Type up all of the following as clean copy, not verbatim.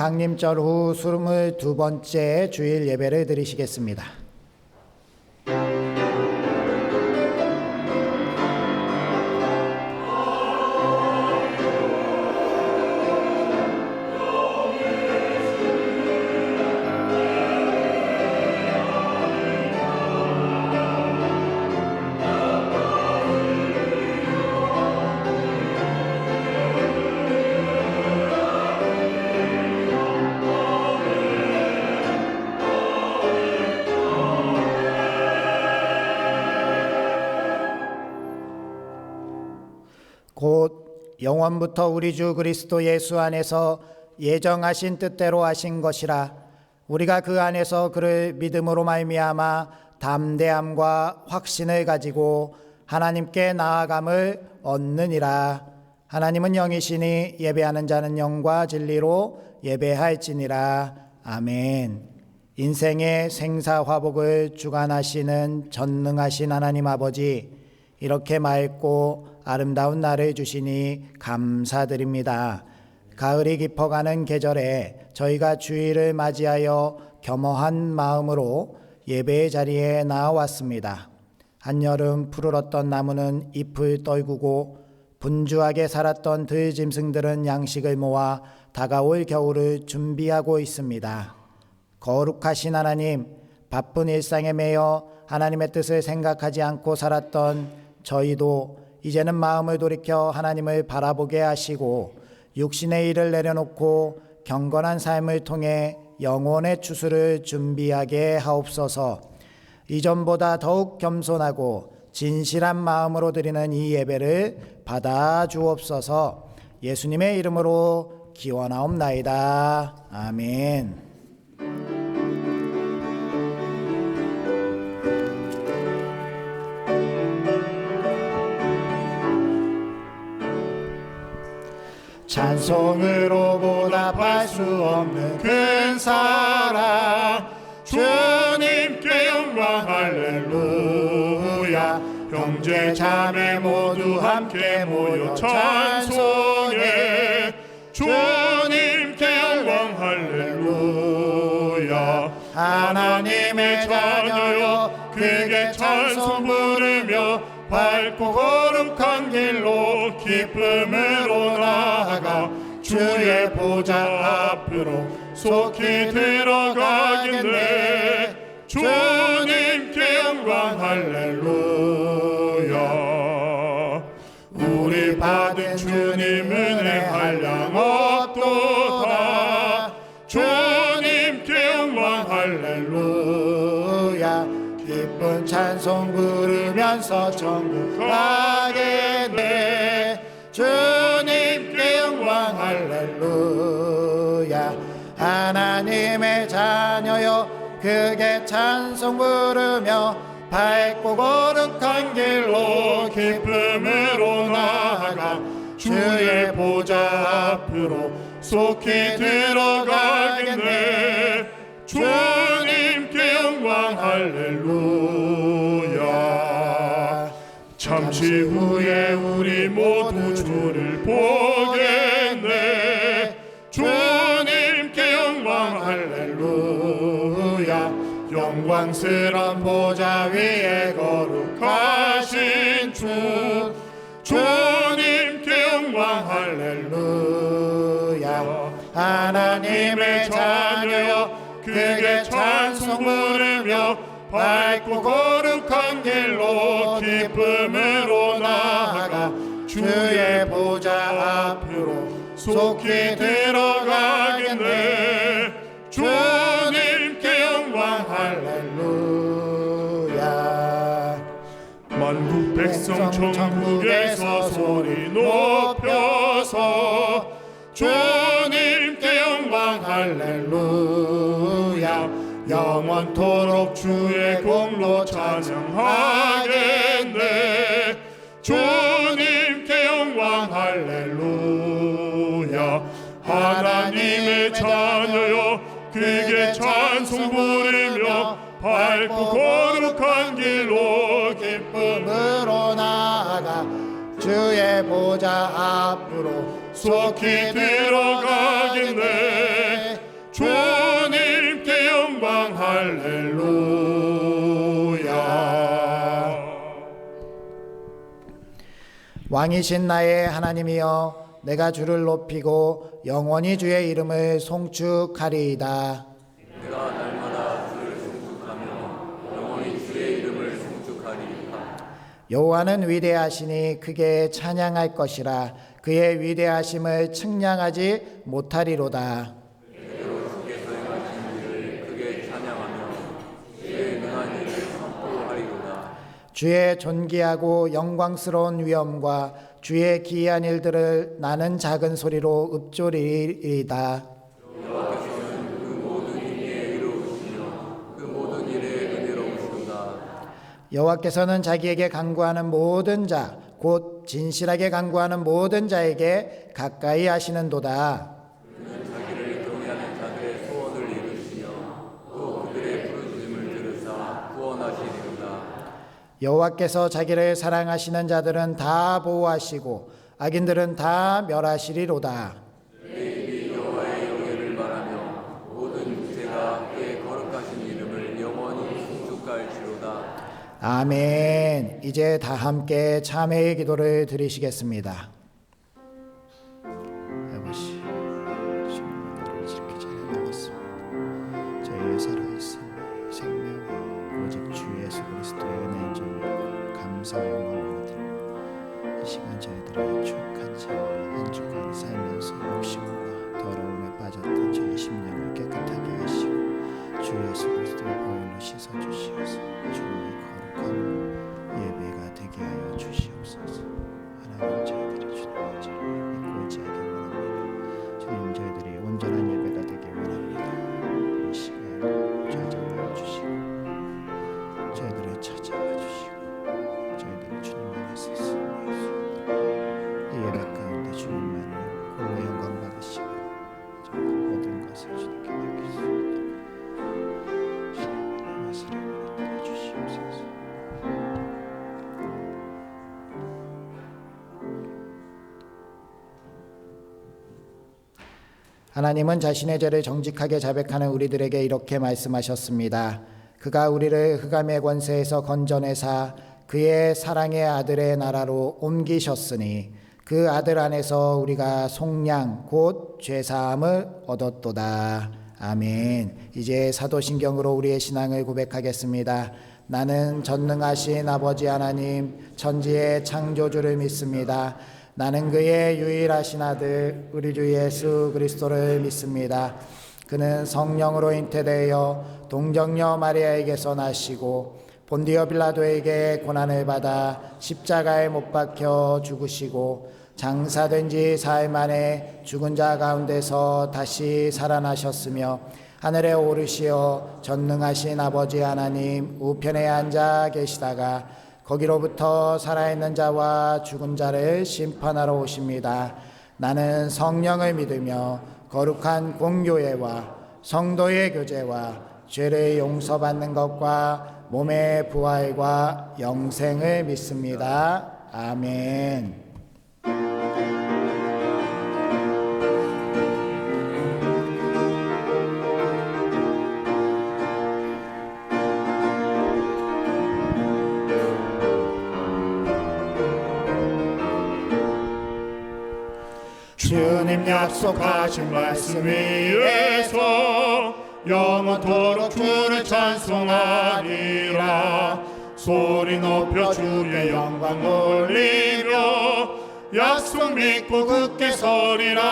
강림절 후 22번째 주일 예배를 드리시겠습니다. 곧 영원부터 우리 주 그리스도 예수 안에서 예정하신 뜻대로 하신 것이라. 우리가 그 안에서 그를 믿음으로 말미암아 담대함과 확신을 가지고 하나님께 나아감을 얻느니라. 하나님은 영이시니 예배하는 자는 영과 진리로 예배할지니라. 아멘. 인생의 생사화복을 주관하시는 전능하신 하나님 아버지, 이렇게 맑고 아름다운 날을 주시니 감사드립니다. 가을이 깊어가는 계절에 저희가 주일을 맞이하여 겸허한 마음으로 예배의 자리에 나와왔습니다. 한여름 푸르렀던 나무는 잎을 떨구고 분주하게 살았던 들짐승들은 양식을 모아 다가올 겨울을 준비하고 있습니다. 거룩하신 하나님, 바쁜 일상에 매여 하나님의 뜻을 생각하지 않고 살았던 저희도 이제는 마음을 돌이켜 하나님을 바라보게 하시고 육신의 일을 내려놓고 경건한 삶을 통해 영혼의 추수를 준비하게 하옵소서. 이전보다 더욱 겸손하고 진실한 마음으로 드리는 이 예배를 받아 주옵소서. 예수님의 이름으로 기원하옵나이다. 아멘. 찬송으로 보답할 수 없는 큰 사랑, 주님께 영광 할렐루야. 형제 자매 모두 함께 모여 찬송해. 주님께 영광 할렐루야. 하나님의 자녀여 크게 찬송 부르며 밝고 거룩한 길로 기쁨으로 나아가 주의 보좌 앞으로 속히 들어가겠네. 주님께 영광 할렐루야. 우리 받은 주님 은혜 한량 없도다. 주님께 영광 할렐루야. 기쁜 찬송 부르면서 천국 가겠네. 주님께 영광 할렐루야. 하나님의 자녀여 크게 찬송 부르며 밝고 거룩한 길로 기쁨으로 나아가 주의 보좌 앞으로 속히 들어가겠네. 주님께 영광 할렐루야. 잠시 후에 우리 모두 주를 보겠네. 주님께 영광 할렐루야. 영광스런 보좌 위에 거룩하신 주, 주님께 영광 할렐루야. 하나님의 자녀여 크게 찬송 부르며 밝고 거룩한 길로 기쁨으로 나아가 주의 보좌 앞으로 속히 들어가겠네. 주님께 영광 할렐루야. 만국 백성 천국에서 소리 높여서 주님께 영광 할렐루야. 영원토록 주의 공로 찬양하겠네. 주님께 영광 할렐루야. 하나님의 자녀여 크게 찬송 부르며 밝고 거룩한 길로 기쁨으로 나아가 주의 보좌 앞으로 속히 들어가겠네. 할렐루야. 왕이신 나의 하나님이여, 내가 주를 높이고 영원히 주의 이름을 송축하리이다. 내가 날마다 주를 송축하며 영원히 주의 이름을 송축하리이다. 여호와는 위대하시니 크게 찬양할 것이라. 그의 위대하심을 측량하지 못하리로다. 때로 주께서 행하신 일을 크게 찬양하며 주의 능한 일을 선포하리로다. 주의 존귀하고 영광스러운 위엄과 주의 기이한 일들을 나는 작은 소리로 읊조리리이다. 여호와께서는 그 모든 일에 의로우시며 그 모든 일에 은혜로우시도다. 여호와께서는 자기에게 간구하는 모든 자, 곧 진실하게 간구하는 모든 자에게 가까이 하시는도다. 그는 자기를 경외하는 자들의 소원을 이루시며 또 그들의 부르짖음을 들으사 구원하시리로다. 여호와께서 자기를 사랑하시는 자들은 다 보호하시고 악인들은 다 멸하시리로다. 내 입이 여호와의 영예를 말하며 모든 육체가 그의 거룩하신 이름을 영원히 송축할지로다. 아멘. 이제 다 함께 참회의 기도를 드리시겠습니다. 아버지, 주님을 이렇게 잘 나갔습니다. 저희의 살아있음이 생명이 오직 주 예수 그리스도의 은혜인 줄 감사와 영광을 드립니다. 이 시간 저희들의 추억한 삶, 한 주간 살면서 욕심과 더러움에 빠졌던 저희 심령을 깨끗하게 하시고 주 예수 그리스도의 보혈로 씻어주시어서 주의 거룩한 예배가 되게 하여 주시옵소서. 하나님, 저희들이 주님의 의지를 믿고 의지하기 원합니다. 주님, 저희들이 온전한 예배가 되기 원합니다. 이 시간 찾아와 주시고 저희들을 찾아와 주시고 저희들이 주님 안에서 승리할 수 있도록 이 예배 가운데 주님만을 홀로 영광 받으시고 저희들 모든 것을 주님께 맡길 수 있도록 주님의 사랑을 나타내 주시옵소서. 하나님은 자신의 죄를 정직하게 자백하는 우리들에게 이렇게 말씀하셨습니다. 그가 우리를 흑암의 권세에서 건져내사 그의 사랑의 아들의 나라로 옮기셨으니 그 아들 안에서 우리가 속량 곧 죄사함을 얻었도다. 아멘. 이제 사도신경으로 우리의 신앙을 고백하겠습니다. 나는 전능하신 아버지 하나님 천지의 창조주를 믿습니다. 나는 그의 유일하신 아들 우리 주 예수 그리스도를 믿습니다. 그는 성령으로 잉태되어 동정녀 마리아에게서 나시고 본디오 빌라도에게 고난을 받아 십자가에 못 박혀 죽으시고 장사된 지 사흘 만에 죽은 자 가운데서 다시 살아나셨으며 하늘에 오르시어 전능하신 아버지 하나님 우편에 앉아 계시다가 거기로부터 살아있는 자와 죽은 자를 심판하러 오십니다. 나는 성령을 믿으며 거룩한 공교회와 성도의 교제와 죄를 용서받는 것과 몸의 부활과 영생을 믿습니다. 아멘. 주님 약속하신 말씀 위에서 영원토록 주를 찬송하리라. 소리 높여 주의 영광 올리며 약속 믿고 굳게 서리라.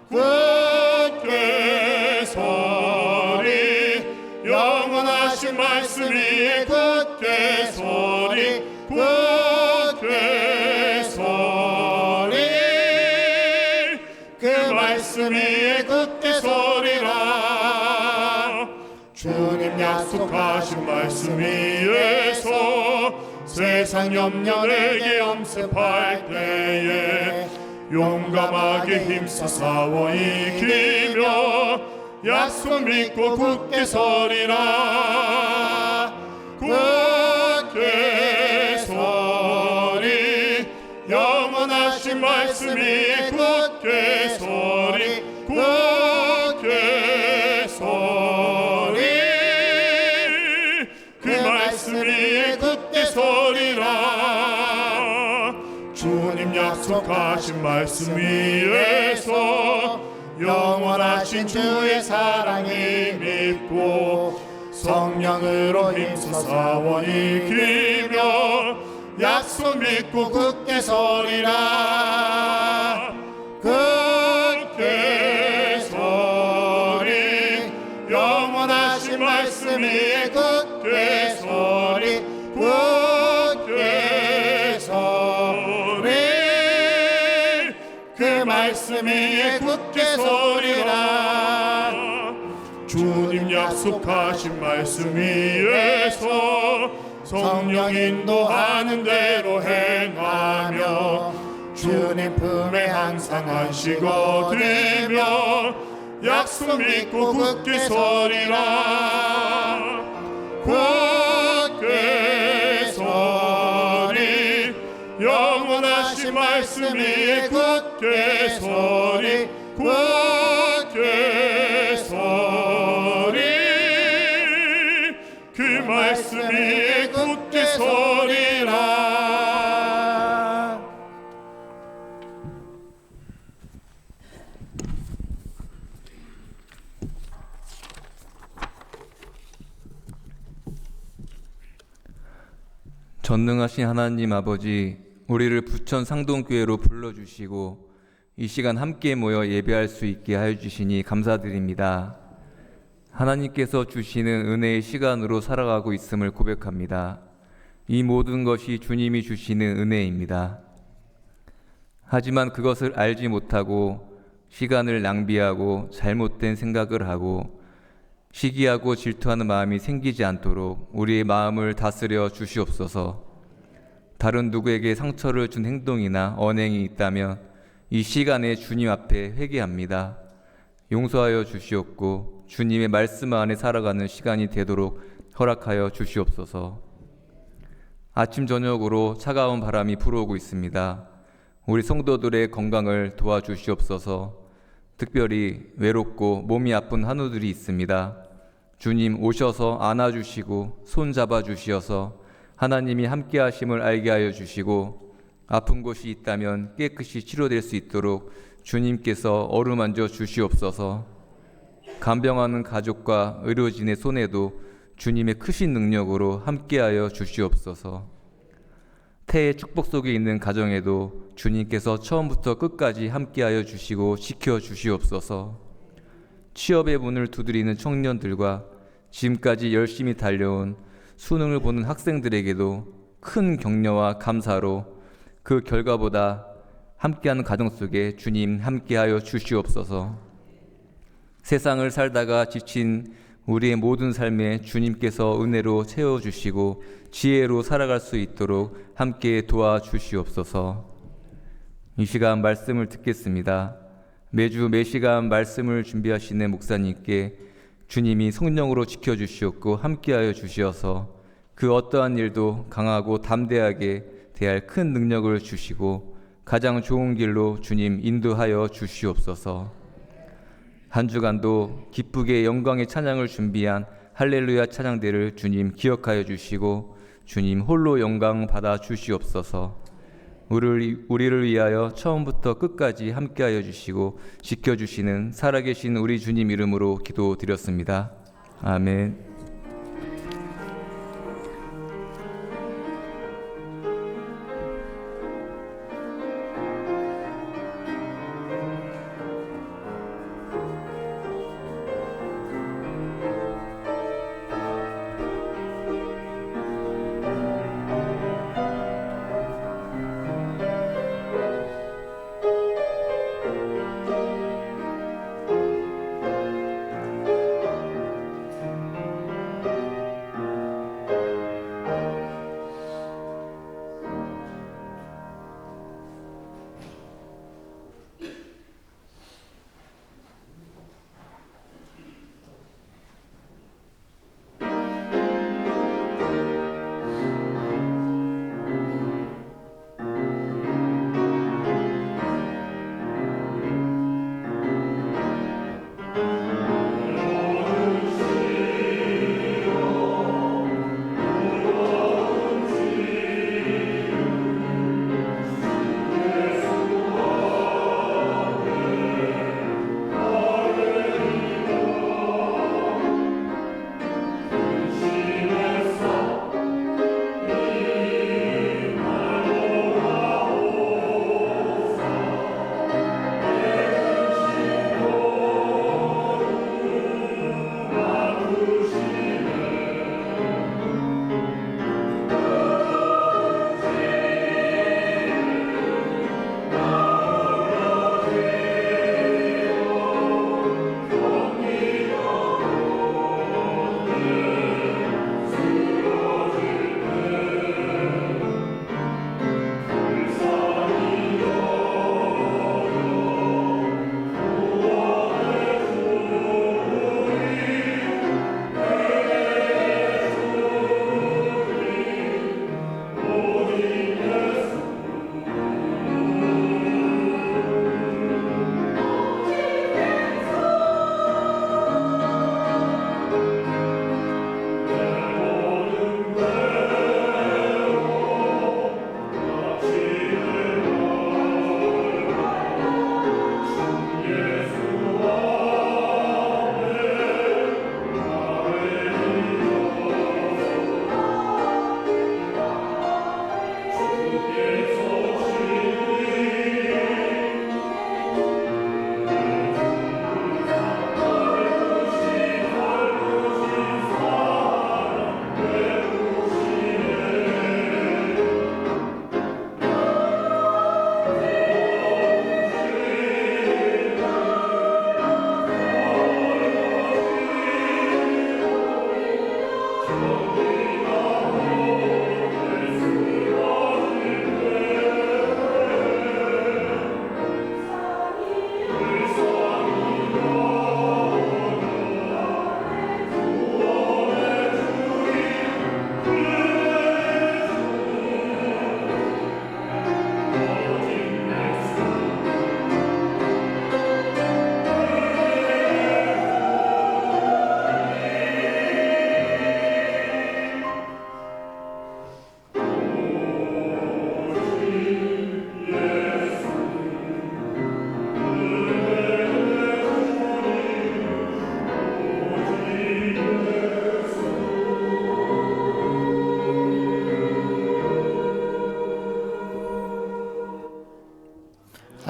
굳게 서리 영원하신 말씀 위에 굳게 서리 굳게 서리 그 말씀 위에 굳게 서리라. 주님 약속하신 말씀 위에서 세상 염려에게 엄습할 때에 용감하게 힘써 싸워 이기며 약속 믿고 굳게 서리라. 굳게 서리 영원하신 말씀 위에 굳게 서리 굳게 서리 약속하신 말씀 위에서 영원하신 주의 사랑이 믿고 성령으로 힘써 사원 이기며 약속 믿고 굳게 서리라. 굳게 서리 영원하신 말씀 위에 굳게 서리 굳게 서리 그 말씀 위에 굳게 서리라. 주님 약속하신 말씀 위에서 성령 인도하는 대로 행하며 주님 품에 항상 안식 얻으며 약속 믿고 굳게 서리라. 굳게 서리 영원하신 말씀 위에 굳게 서리 굳게 서리 그 말씀 위에 굳게 서리라. 전능하신 하나님 아버지, 우리를 부천 상동교회로 불러주시고 이 시간 함께 모여 예배할 수 있게 하여 주시니 감사드립니다. 하나님께서 주시는 은혜의 시간으로 살아가고 있음을 고백합니다. 이 모든 것이 주님이 주시는 은혜입니다. 하지만 그것을 알지 못하고 시간을 낭비하고 잘못된 생각을 하고 시기하고 질투하는 마음이 생기지 않도록 우리의 마음을 다스려 주시옵소서. 다른 누구에게 상처를 준 행동이나 언행이 있다면 이 시간에 주님 앞에 회개합니다. 용서하여 주시옵고 주님의 말씀 안에 살아가는 시간이 되도록 허락하여 주시옵소서. 아침 저녁으로 차가운 바람이 불어오고 있습니다. 우리 성도들의 건강을 도와주시옵소서. 특별히 외롭고 몸이 아픈 한우들이 있습니다. 주님 오셔서 안아주시고 손잡아 주시어서 하나님이 함께 하심을 알게 하여 주시고 아픈 곳이 있다면 깨끗이 치료될 수 있도록 주님께서 어루만져 주시옵소서. 간병하는 가족과 의료진의 손에도 주님의 크신 능력으로 함께하여 주시옵소서. 태의 축복 속에 있는 가정에도 주님께서 처음부터 끝까지 함께하여 주시고 지켜 주시옵소서. 취업의 문을 두드리는 청년들과 지금까지 열심히 달려온 수능을 보는 학생들에게도 큰 격려와 감사로 그 결과보다 함께하는 가정 속에 주님 함께하여 주시옵소서. 세상을 살다가 지친 우리의 모든 삶에 주님께서 은혜로 채워주시고 지혜로 살아갈 수 있도록 함께 도와주시옵소서. 이 시간 말씀을 듣겠습니다. 매주 매시간 말씀을 준비하시는 목사님께 주님이 성령으로 지켜주시옵고 함께하여 주시어서 그 어떠한 일도 강하고 담대하게 대할 큰 능력을 주시고 가장 좋은 길로 주님 인도하여 주시옵소서. 한 주간도 기쁘게 영광의 찬양을 준비한 할렐루야 찬양대를 주님 기억하여 주시고 주님 홀로 영광 받아 주시옵소서. 우리를 위하여 처음부터 끝까지 함께하여 주시고 지켜주시는 살아계신 우리 주님 이름으로 기도드렸습니다. 아멘.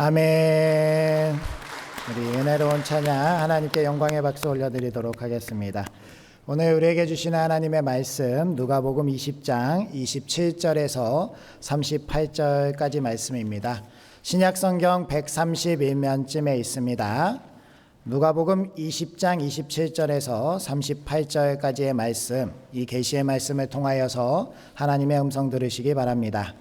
아멘. 우리 은혜로운 찬양 하나님께 영광의 박수 올려드리도록 하겠습니다. 오늘 우리에게 주시는 하나님의 말씀 누가복음 20장 27절에서 38절까지 말씀입니다. 신약성경 131면쯤에 있습니다. 누가복음 20장 27절에서 38절까지의 말씀, 이 계시의 말씀을 통하여서 하나님의 음성 들으시기 바랍니다.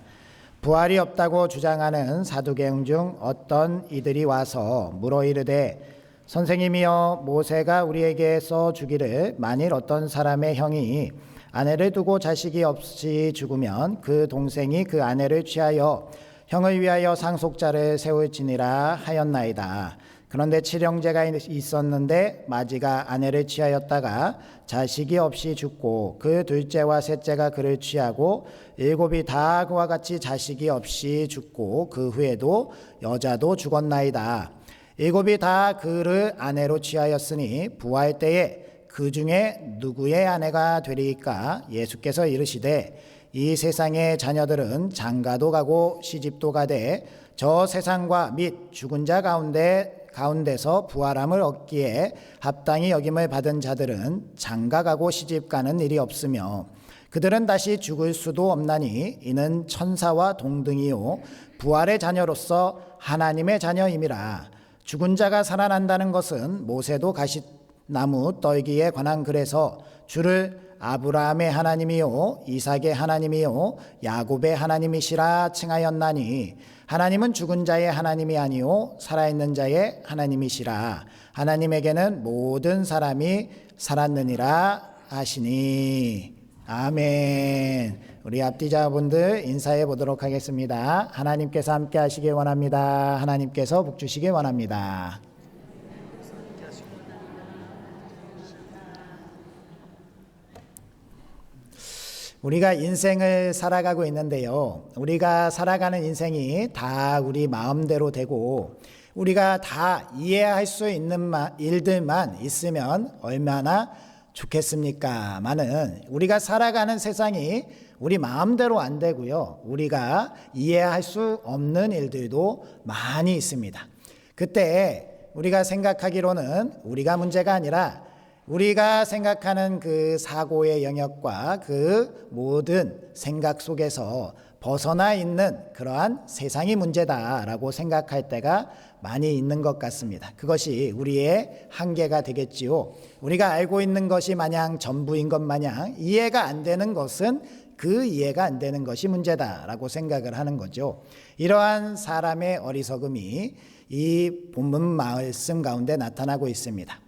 부활이 없다고 주장하는 사두개인 중 어떤 이들이 와서 물어 이르되 선생님이여, 모세가 우리에게 써주기를 만일 어떤 사람의 형이 아내를 두고 자식이 없이 죽으면 그 동생이 그 아내를 취하여 형을 위하여 상속자를 세울지니라 하였나이다. 그런데 칠형제가 있었는데 마지가 아내를 취하였다가 자식이 없이 죽고 그 둘째와 셋째가 그를 취하고 일곱이 다 그와 같이 자식이 없이 죽고 그 후에도 여자도 죽었나이다. 일곱이 다 그를 아내로 취하였으니 부활 때에 그 중에 누구의 아내가 되리이까? 예수께서 이르시되 이 세상의 자녀들은 장가도 가고 시집도 가되 저 세상과 및 죽은 자 가운데서 부활함을 얻기에 합당히 여김을 받은 자들은 장가 가고 시집 가는 일이 없으며 그들은 다시 죽을 수도 없나니 이는 천사와 동등이요 부활의 자녀로서 하나님의 자녀임이라. 죽은 자가 살아난다는 것은 모세도 가시나무 떨기에 관한 글에서 주를 아브라함의 하나님이요 이삭의 하나님이요 야곱의 하나님이시라 칭하였나니 하나님은 죽은 자의 하나님이 아니요 살아있는 자의 하나님이시라. 하나님에게는 모든 사람이 살았느니라 하시니. 아멘. 우리 앞뒤자분들 인사해 보도록 하겠습니다. 하나님께서 함께 하시길 원합니다. 하나님께서 복 주시길 원합니다. 우리가 인생을 살아가고 있는데요. 우리가 살아가는 인생이 다 우리 마음대로 되고 우리가 다 이해할 수 있는 일들만 있으면 얼마나 좋겠습니까마는 우리가 살아가는 세상이 우리 마음대로 안 되고요. 우리가 이해할 수 없는 일들도 많이 있습니다. 그때 우리가 생각하기로는 우리가 문제가 아니라 우리가 생각하는 그 사고의 영역과 그 모든 생각 속에서 벗어나 있는 그러한 세상이 문제다라고 생각할 때가 많이 있는 것 같습니다. 그것이 우리의 한계가 되겠지요. 우리가 알고 있는 것이 마냥 전부인 것 마냥 이해가 안 되는 것은 그 이해가 안 되는 것이 문제다라고 생각을 하는 거죠. 이러한 사람의 어리석음이 이 본문 말씀 가운데 나타나고 있습니다.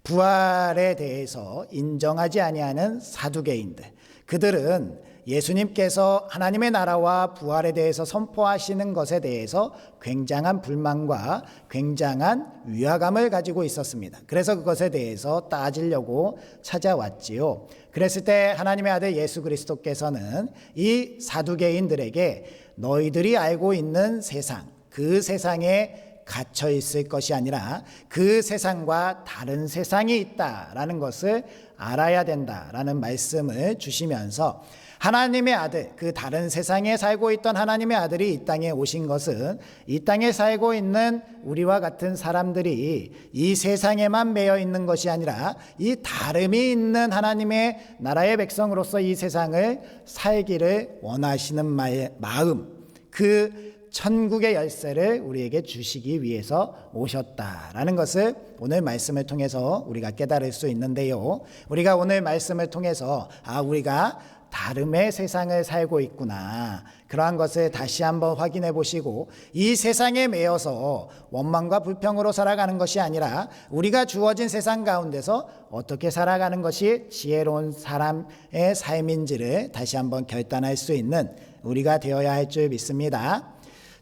부활에 대해서 인정하지 아니하는 사두개인들, 그들은 예수님께서 하나님의 나라와 부활에 대해서 선포하시는 것에 대해서 굉장한 불만과 굉장한 위화감을 가지고 있었습니다. 그래서 그것에 대해서 따지려고 찾아왔지요. 그랬을 때 하나님의 아들 예수 그리스도께서는 이 사두개인들에게 너희들이 알고 있는 세상, 그 세상에 갇혀 있을 것이 아니라 그 세상과 다른 세상이 있다라는 것을 알아야 된다라는 말씀을 주시면서 하나님의 아들, 그 다른 세상에 살고 있던 하나님의 아들이 이 땅에 오신 것은 이 땅에 살고 있는 우리와 같은 사람들이 이 세상에만 매여 있는 것이 아니라 이 다름이 있는 하나님의 나라의 백성으로서 이 세상을 살기를 원하시는 마음, 그 천국의 열쇠를 우리에게 주시기 위해서 오셨다라는 것을 오늘 말씀을 통해서 우리가 깨달을 수 있는데요. 우리가 오늘 말씀을 통해서 우리가 다름의 세상을 살고 있구나, 그러한 것을 다시 한번 확인해 보시고 이 세상에 매여서 원망과 불평으로 살아가는 것이 아니라 우리가 주어진 세상 가운데서 어떻게 살아가는 것이 지혜로운 사람의 삶인지를 다시 한번 결단할 수 있는 우리가 되어야 할 줄 믿습니다.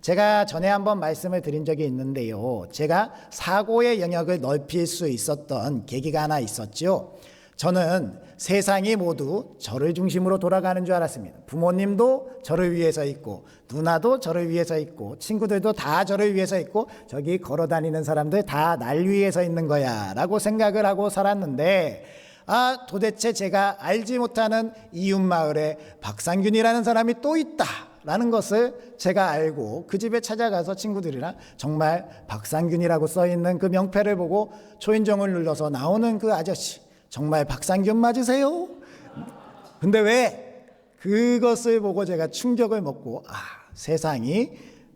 제가 전에 한번 말씀을 드린 적이 있는데요. 제가 사고의 영역을 넓힐 수 있었던 계기가 하나 있었죠. 저는 세상이 모두 저를 중심으로 돌아가는 줄 알았습니다. 부모님도 저를 위해서 있고, 누나도 저를 위해서 있고, 친구들도 다 저를 위해서 있고, 저기 걸어다니는 사람들 다 날 위해서 있는 거야 라고 생각을 하고 살았는데, 도대체 제가 알지 못하는 이웃마을에 박상균이라는 사람이 또 있다 라는 것을 제가 알고 그 집에 찾아가서 친구들이랑 정말 박상균이라고 써있는 그 명패를 보고 초인종을 눌러서 나오는 그 아저씨 정말 박상균 맞으세요? 근데 왜 그것을 보고 제가 충격을 먹고 세상이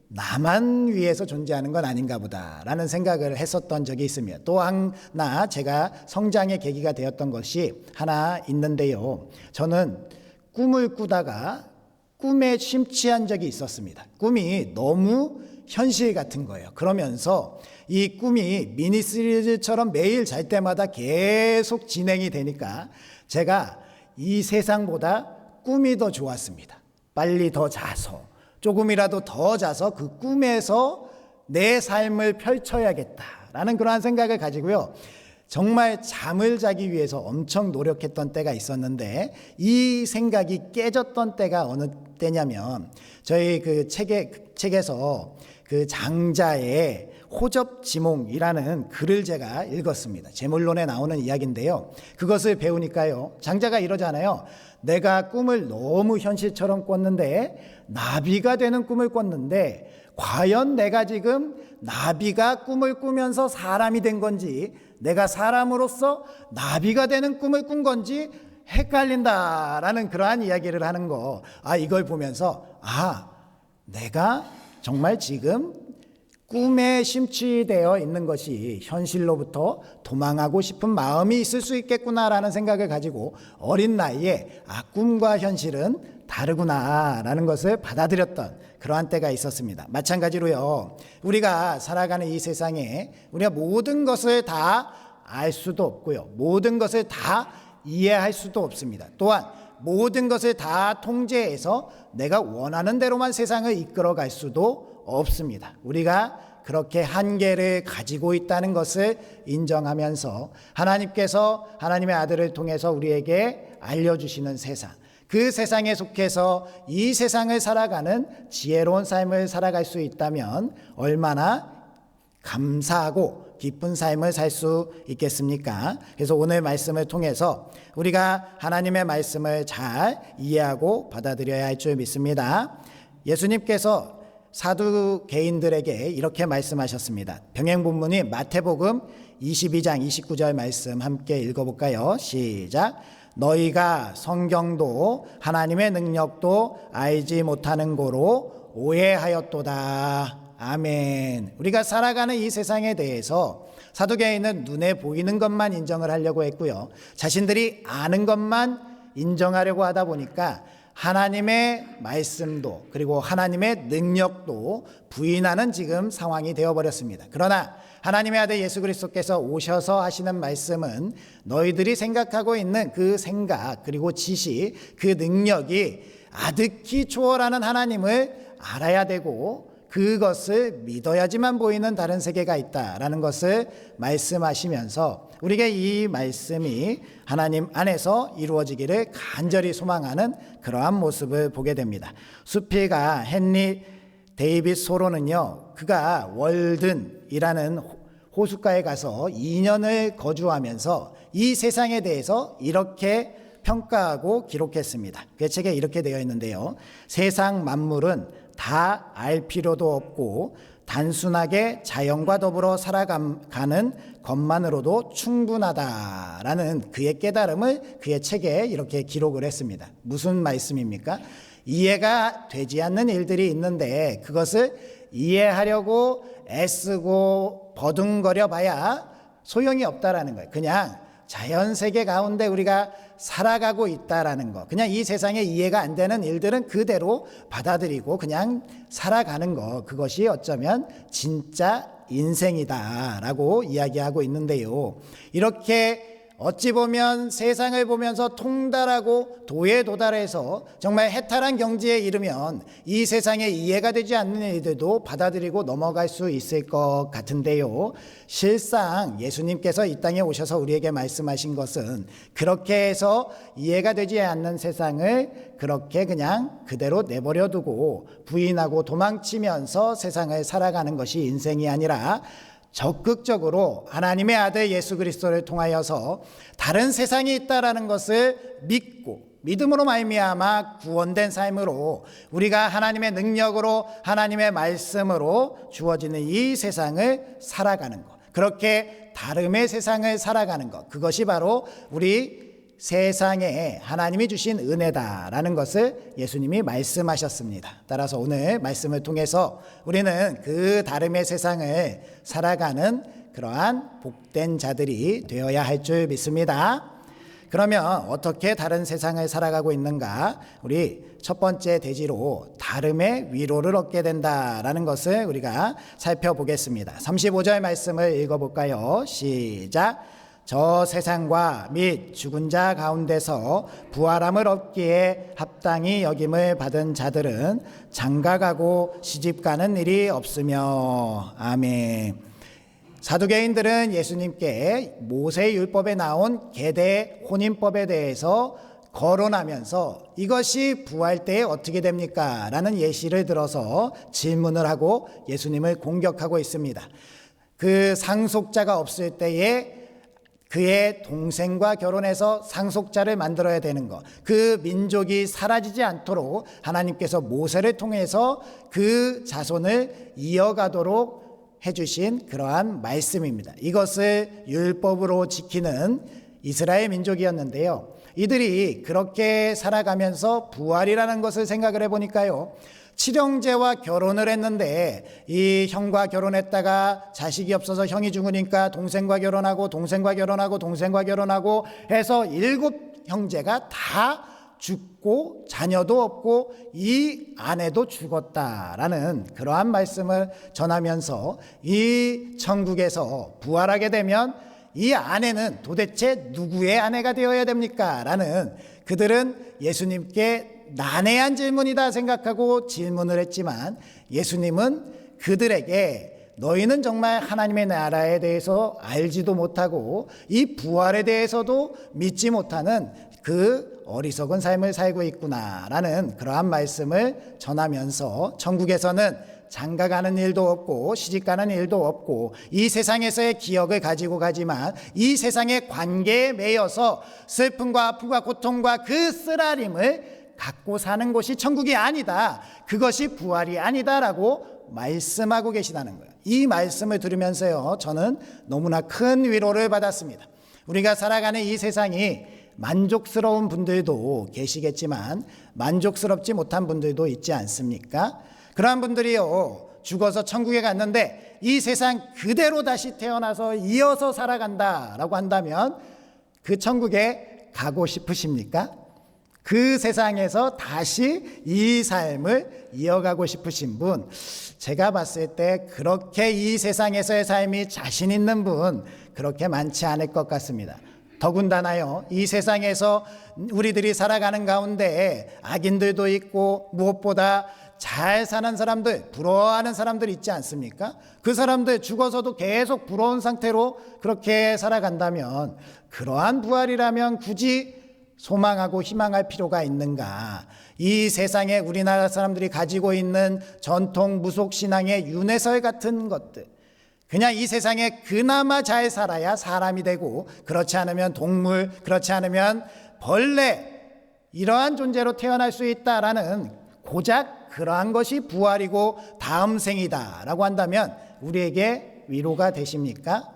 나만 위해서 존재하는 건 아닌가 보다 라는 생각을 했었던 적이 있습니다. 또 하나 제가 성장의 계기가 되었던 것이 하나 있는데요. 저는 꿈을 꾸다가 꿈에 심취한 적이 있었습니다. 꿈이 너무 현실 같은 거예요. 그러면서 이 꿈이 미니 시리즈처럼 매일 잘 때마다 계속 진행이 되니까 제가 이 세상보다 꿈이 더 좋았습니다. 빨리 더 자서 조금이라도 더 자서 그 꿈에서 내 삶을 펼쳐야겠다라는 그러한 생각을 가지고요. 정말 잠을 자기 위해서 엄청 노력했던 때가 있었는데 이 생각이 깨졌던 때가 어느 때냐면 저희 그 책에서 그 장자의 호접지몽이라는 글을 제가 읽었습니다. 제물론에 나오는 이야기인데요. 그것을 배우니까요. 장자가 이러잖아요. 내가 꿈을 너무 현실처럼 꿨는데 나비가 되는 꿈을 꿨는데 과연 내가 지금 나비가 꿈을 꾸면서 사람이 된 건지 내가 사람으로서 나비가 되는 꿈을 꾼 건지 헷갈린다라는 그러한 이야기를 하는 거. 이걸 보면서 내가 정말 지금 꿈에 심취되어 있는 것이 현실로부터 도망하고 싶은 마음이 있을 수 있겠구나라는 생각을 가지고 어린 나이에 꿈과 현실은 다르구나라는 것을 받아들였던 그러한 때가 있었습니다. 마찬가지로요. 우리가 살아가는 이 세상에 우리가 모든 것을 다 알 수도 없고요. 모든 것을 다 이해할 수도 없습니다. 또한 모든 것을 다 통제해서 내가 원하는 대로만 세상을 이끌어갈 수도 없습니다. 우리가 그렇게 한계를 가지고 있다는 것을 인정하면서 하나님께서 하나님의 아들을 통해서 우리에게 알려주시는 세상, 그 세상에 속해서 이 세상을 살아가는 지혜로운 삶을 살아갈 수 있다면 얼마나 감사하고 기쁜 삶을 살 수 있겠습니까? 그래서 오늘 말씀을 통해서 우리가 하나님의 말씀을 잘 이해하고 받아들여야 할 줄 믿습니다. 예수님께서 사두개인들에게 이렇게 말씀하셨습니다. 병행 본문이 마태복음 22장 29절 말씀 함께 읽어볼까요? 시작. 너희가 성경도 하나님의 능력도 알지 못하는 고로 오해하였도다. 아멘. 우리가 살아가는 이 세상에 대해서 사두개인은 눈에 보이는 것만 인정을 하려고 했고요. 자신들이 아는 것만 인정하려고 하다 보니까 하나님의 말씀도 그리고 하나님의 능력도 부인하는 지금 상황이 되어버렸습니다. 그러나 하나님의 아들 예수 그리스도께서 오셔서 하시는 말씀은 너희들이 생각하고 있는 그 생각 그리고 지식 그 능력이 아득히 초월하는 하나님을 알아야 되고 그것을 믿어야지만 보이는 다른 세계가 있다라는 것을 말씀하시면서 우리에게 이 말씀이 하나님 안에서 이루어지기를 간절히 소망하는 그러한 모습을 보게 됩니다. 수필가 헨리 데이빗 소로는요, 그가 월든이라는 호숫가에 가서 2년을 거주하면서 이 세상에 대해서 이렇게 평가하고 기록했습니다. 그 책에 이렇게 되어 있는데요. 세상 만물은 다 알 필요도 없고 단순하게 자연과 더불어 살아가는 것만으로도 충분하다라는 그의 깨달음을 그의 책에 이렇게 기록을 했습니다. 무슨 말씀입니까? 이해가 되지 않는 일들이 있는데 그것을 이해하려고 애쓰고 버둥거려 봐야 소용이 없다라는 거예요. 그냥 자연세계 가운데 우리가 살아가고 있다라는 거, 그냥 이 세상에 이해가 안 되는 일들은 그대로 받아들이고 그냥 살아가는 거, 그것이 어쩌면 진짜 인생이다라고 이야기하고 있는데요. 이렇게 어찌 보면 세상을 보면서 통달하고 도에 도달해서 정말 해탈한 경지에 이르면 이 세상에 이해가 되지 않는 일들도 받아들이고 넘어갈 수 있을 것 같은데요. 실상 예수님께서 이 땅에 오셔서 우리에게 말씀하신 것은 그렇게 해서 이해가 되지 않는 세상을 그렇게 그냥 그대로 내버려 두고 부인하고 도망치면서 세상을 살아가는 것이 인생이 아니라 적극적으로 하나님의 아들 예수 그리스도를 통하여서 다른 세상이 있다라는 것을 믿고 믿음으로 말미암아 구원된 삶으로 우리가 하나님의 능력으로 하나님의 말씀으로 주어지는 이 세상을 살아가는 것, 그렇게 다름의 세상을 살아가는 것, 그것이 바로 우리 세상에 하나님이 주신 은혜다라는 것을 예수님이 말씀하셨습니다. 따라서 오늘 말씀을 통해서 우리는 그 다름의 세상을 살아가는 그러한 복된 자들이 되어야 할 줄 믿습니다. 그러면 어떻게 다른 세상을 살아가고 있는가? 우리 첫 번째 대지로 다름의 위로를 얻게 된다라는 것을 우리가 살펴보겠습니다. 35절 말씀을 읽어볼까요? 시작. 저 세상과 및 죽은 자 가운데서 부활함을 얻기에 합당히 여김을 받은 자들은 장가가고 시집가는 일이 없으며. 아멘. 사두개인들은 예수님께 모세율법에 나온 계대 혼인법에 대해서 거론하면서 이것이 부활 때에 어떻게 됩니까? 라는 예시를 들어서 질문을 하고 예수님을 공격하고 있습니다. 그 상속자가 없을 때에 그의 동생과 결혼해서 상속자를 만들어야 되는 것, 그 민족이 사라지지 않도록 하나님께서 모세를 통해서 그 자손을 이어가도록 해주신 그러한 말씀입니다. 이것을 율법으로 지키는 이스라엘 민족이었는데요, 이들이 그렇게 살아가면서 부활이라는 것을 생각을 해보니까요, 칠형제와 결혼을 했는데 이 형과 결혼했다가 자식이 없어서 형이 죽으니까 동생과 결혼하고 동생과 결혼하고 동생과 결혼하고 해서 7형제가 다 죽고 자녀도 없고 이 아내도 죽었다라는 그러한 말씀을 전하면서 이 천국에서 부활하게 되면 이 아내는 도대체 누구의 아내가 되어야 됩니까? 라는, 그들은 예수님께 난해한 질문이다 생각하고 질문을 했지만 예수님은 그들에게 너희는 정말 하나님의 나라에 대해서 알지도 못하고 이 부활에 대해서도 믿지 못하는 그 어리석은 삶을 살고 있구나라는 그러한 말씀을 전하면서 천국에서는 장가가는 일도 없고 시집가는 일도 없고 이 세상에서의 기억을 가지고 가지만 이 세상의 관계에 매여서 슬픔과 아픔과 고통과 그 쓰라림을 갖고 사는 곳이 천국이 아니다, 그것이 부활이 아니다라고 말씀하고 계시다는 거예요. 이 말씀을 들으면서요, 저는 너무나 큰 위로를 받았습니다. 우리가 살아가는 이 세상이 만족스러운 분들도 계시겠지만 만족스럽지 못한 분들도 있지 않습니까? 그러한 분들이요, 죽어서 천국에 갔는데 이 세상 그대로 다시 태어나서 이어서 살아간다라고 한다면 그 천국에 가고 싶으십니까? 그 세상에서 다시 이 삶을 이어가고 싶으신 분, 제가 봤을 때 그렇게 이 세상에서의 삶이 자신 있는 분 그렇게 많지 않을 것 같습니다. 더군다나요, 이 세상에서 우리들이 살아가는 가운데 악인들도 있고 무엇보다 잘 사는 사람들, 부러워하는 사람들 있지 않습니까? 그 사람들 죽어서도 계속 부러운 상태로 그렇게 살아간다면 그러한 부활이라면 굳이 소망하고 희망할 필요가 있는가? 이 세상에 우리나라 사람들이 가지고 있는 전통 무속신앙의 윤회설 같은 것들, 그냥 이 세상에 그나마 잘 살아야 사람이 되고 그렇지 않으면 동물, 그렇지 않으면 벌레, 이러한 존재로 태어날 수 있다라는 고작 그러한 것이 부활이고 다음 생이다라고 한다면 우리에게 위로가 되십니까?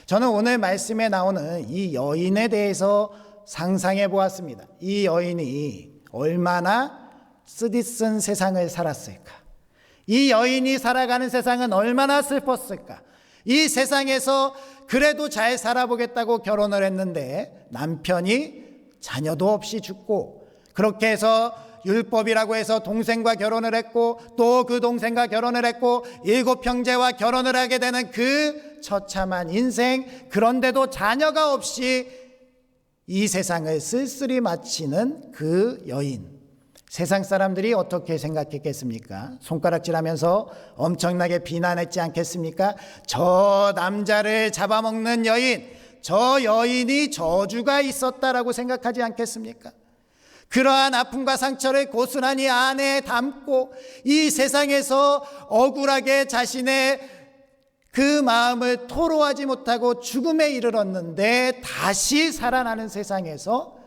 저는 오늘 말씀에 나오는 이 여인에 대해서 상상해 보았습니다. 이 여인이 얼마나 쓰디쓴 세상을 살았을까? 이 여인이 살아가는 세상은 얼마나 슬펐을까? 이 세상에서 그래도 잘 살아보겠다고 결혼을 했는데 남편이 자녀도 없이 죽고, 그렇게 해서 율법이라고 해서 동생과 결혼을 했고 또 그 동생과 결혼을 했고 7형제와 결혼을 하게 되는 그 처참한 인생, 그런데도 자녀가 없이 이 세상을 쓸쓸히 마치는 그 여인, 세상 사람들이 어떻게 생각했겠습니까? 손가락질하면서 엄청나게 비난했지 않겠습니까? 저 남자를 잡아먹는 여인, 저 여인이 저주가 있었다라고 생각하지 않겠습니까? 그러한 아픔과 상처를 고스란히 안에 담고 이 세상에서 억울하게 자신의 그 마음을 토로하지 못하고 죽음에 이르렀는데 다시 살아나는 세상에서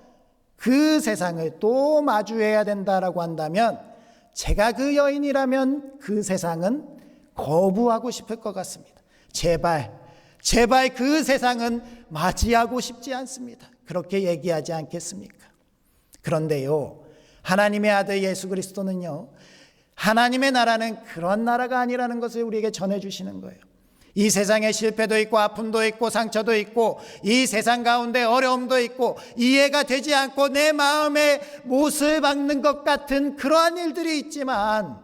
그 세상을 또 마주해야 된다라고 한다면 제가 그 여인이라면 그 세상은 거부하고 싶을 것 같습니다. 제발 그 세상은 맞이하고 싶지 않습니다. 그렇게 얘기하지 않겠습니까? 그런데요, 하나님의 아들 예수 그리스도는요, 하나님의 나라는 그런 나라가 아니라는 것을 우리에게 전해주시는 거예요. 이 세상에 실패도 있고 아픔도 있고 상처도 있고 이 세상 가운데 어려움도 있고 이해가 되지 않고 내 마음에 못을 박는 것 같은 그러한 일들이 있지만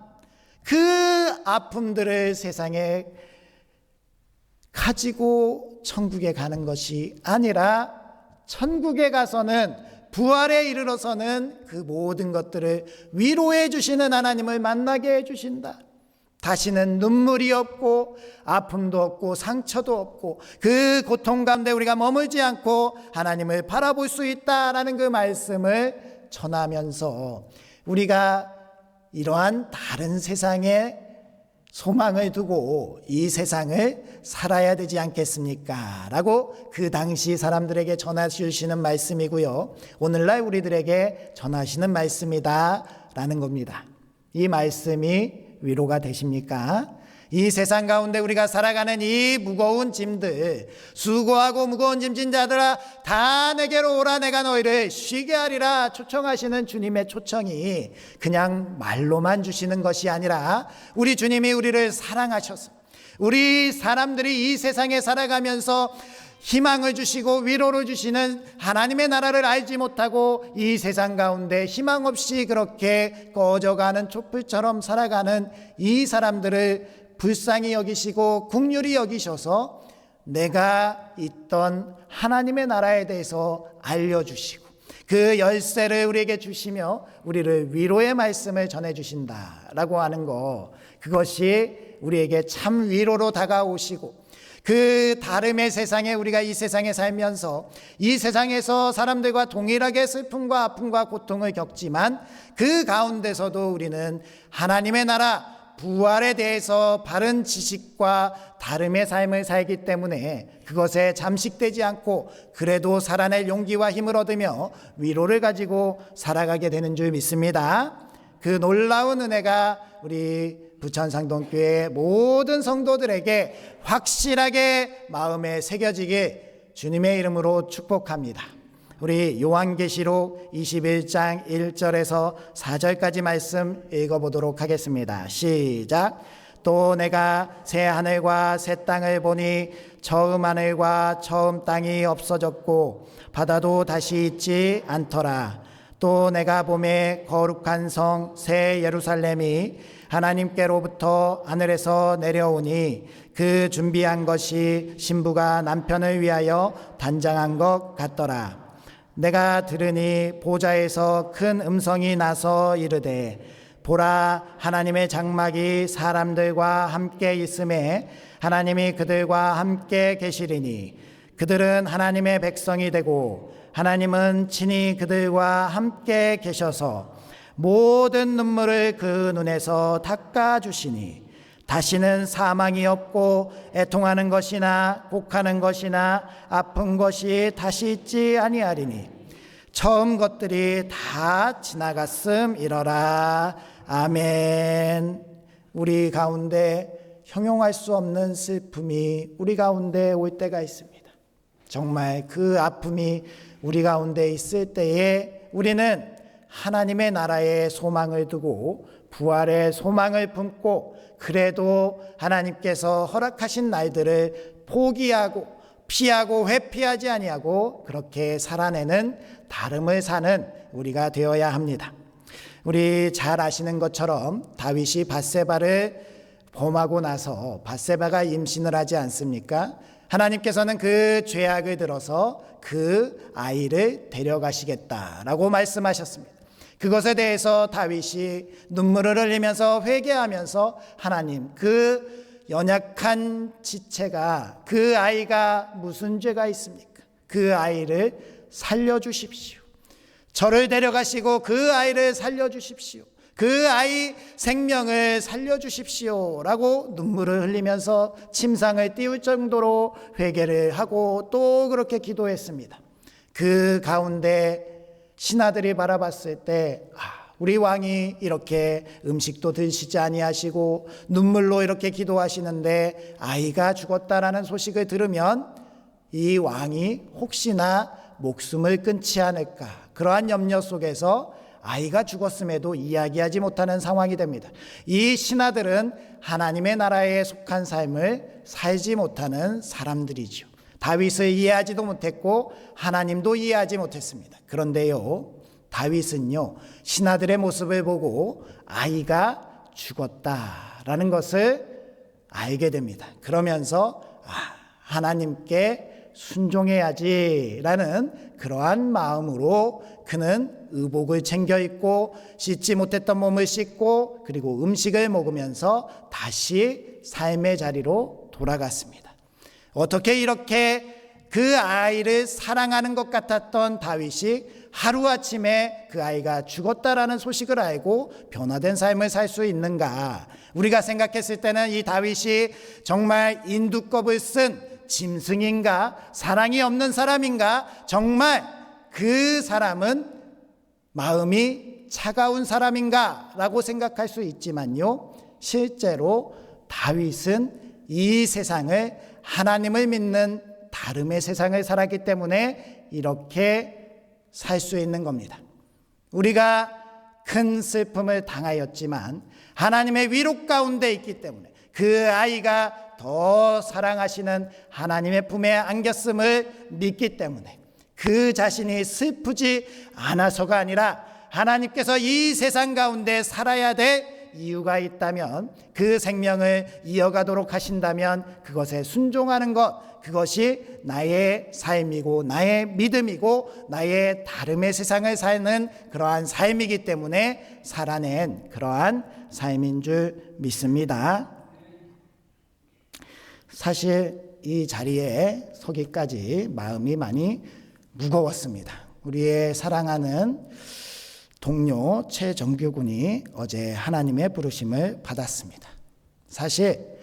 그 아픔들을 세상에 가지고 천국에 가는 것이 아니라 천국에 가서는 부활에 이르러서는 그 모든 것들을 위로해 주시는 하나님을 만나게 해 주신다. 다시는 눈물이 없고 아픔도 없고 상처도 없고 그 고통 가운데 우리가 머물지 않고 하나님을 바라볼 수 있다라는 그 말씀을 전하면서 우리가 이러한 다른 세상에 소망을 두고 이 세상을 살아야 되지 않겠습니까? 라고 그 당시 사람들에게 전하시는 말씀이고요. 오늘날 우리들에게 전하시는 말씀이다 라는 겁니다. 이 말씀이 위로가 되십니까? 이 세상 가운데 우리가 살아가는 이 무거운 짐들, 수고하고 무거운 짐진 자들아 다 내게로 오라, 내가 너희를 쉬게 하리라 초청하시는 주님의 초청이 그냥 말로만 주시는 것이 아니라 우리 주님이 우리를 사랑하셔서 우리 사람들이 이 세상에 살아가면서 희망을 주시고 위로를 주시는 하나님의 나라를 알지 못하고 이 세상 가운데 희망 없이 그렇게 꺼져가는 촛불처럼 살아가는 이 사람들을 불쌍히 여기시고 긍휼히 여기셔서 내가 있던 하나님의 나라에 대해서 알려주시고 그 열쇠를 우리에게 주시며 우리를 위로의 말씀을 전해주신다라고 하는 것, 그것이 우리에게 참 위로로 다가오시고 그 다름의 세상에 우리가 이 세상에 살면서 이 세상에서 사람들과 동일하게 슬픔과 아픔과 고통을 겪지만 그 가운데서도 우리는 하나님의 나라 부활에 대해서 바른 지식과 다름의 삶을 살기 때문에 그것에 잠식되지 않고 그래도 살아낼 용기와 힘을 얻으며 위로를 가지고 살아가게 되는 줄 믿습니다. 그 놀라운 은혜가 우리 부천상동교회 모든 성도들에게 확실하게 마음에 새겨지게 주님의 이름으로 축복합니다. 우리 요한계시록 21장 1절에서 4절까지 말씀 읽어보도록 하겠습니다. 시작. 또 내가 새 하늘과 새 땅을 보니 처음 하늘과 처음 땅이 없어졌고 바다도 다시 있지 않더라. 또 내가 보매 거룩한 성 새 예루살렘이 하나님께로부터 하늘에서 내려오니 그 준비한 것이 신부가 남편을 위하여 단장한 것 같더라. 내가 들으니 보좌에서 큰 음성이 나서 이르되 보라, 하나님의 장막이 사람들과 함께 있음에 하나님이 그들과 함께 계시리니 그들은 하나님의 백성이 되고 하나님은 친히 그들과 함께 계셔서 모든 눈물을 그 눈에서 닦아주시니 다시는 사망이 없고 애통하는 것이나 곡하는 것이나 아픈 것이 다시 있지 아니하리니 처음 것들이 다 지나갔음이러라. 아멘. 우리 가운데 형용할 수 없는 슬픔이 우리 가운데 올 때가 있습니다. 정말 그 아픔이 우리 가운데 있을 때에 우리는 하나님의 나라에 소망을 두고 부활의 소망을 품고 그래도 하나님께서 허락하신 날들을 포기하고 피하고 회피하지 아니하고 그렇게 살아내는 다름을 사는 우리가 되어야 합니다. 우리 잘 아시는 것처럼 다윗이 밧세바를 범하고 나서 밧세바가 임신을 하지 않습니까? 하나님께서는 그 죄악을 들어서 그 아이를 데려가시겠다라고 말씀하셨습니다. 그것에 대해서 다윗이 눈물을 흘리면서 회개하면서 하나님, 그 연약한 지체가, 그 아이가 무슨 죄가 있습니까? 그 아이를 살려주십시오. 저를 데려가시고 그 아이를 살려주십시오. 그 아이 생명을 살려주십시오 라고 눈물을 흘리면서 침상을 띄울 정도로 회개를 하고 또 그렇게 기도했습니다. 그 가운데 신하들이 바라봤을 때 우리 왕이 이렇게 음식도 드시지 아니하시고 눈물로 이렇게 기도하시는데 아이가 죽었다라는 소식을 들으면 이 왕이 혹시나 목숨을 끊지 않을까, 그러한 염려 속에서 아이가 죽었음에도 이야기하지 못하는 상황이 됩니다. 이 신하들은 하나님의 나라에 속한 삶을 살지 못하는 사람들이죠. 다윗을 이해하지도 못했고 하나님도 이해하지 못했습니다. 그런데요, 다윗은요, 신하들의 모습을 보고 아이가 죽었다라는 것을 알게 됩니다. 그러면서 하나님께 순종해야지라는 그러한 마음으로 그는 의복을 챙겨 입고 씻지 못했던 몸을 씻고 그리고 음식을 먹으면서 다시 삶의 자리로 돌아갔습니다. 어떻게 이렇게 그 아이를 사랑하는 것 같았던 다윗이 하루아침에 그 아이가 죽었다라는 소식을 알고 변화된 삶을 살 수 있는가? 우리가 생각했을 때는 이 다윗이 정말 인두껍을 쓴 짐승인가? 사랑이 없는 사람인가? 정말 그 사람은 마음이 차가운 사람인가? 라고 생각할 수 있지만요, 실제로 다윗은 이 세상을, 하나님을 믿는 다름의 세상을 살았기 때문에 이렇게 살 수 있는 겁니다. 우리가 큰 슬픔을 당하였지만 하나님의 위로 가운데 있기 때문에 그 아이가 더 사랑하시는 하나님의 품에 안겼음을 믿기 때문에 그 자신이 슬프지 않아서가 아니라 하나님께서 이 세상 가운데 살아야 될 이유가 있다면, 그 생명을 이어가도록 하신다면 그것에 순종하는 것, 그것이 나의 삶이고 나의 믿음이고 나의 다름의 세상을 사는 그러한 삶이기 때문에 살아낸 그러한 삶인 줄 믿습니다. 사실 이 자리에 서기까지 마음이 많이 무거웠습니다. 우리의 사랑하는 동료 최정규 군이 어제 하나님의 부르심을 받았습니다. 사실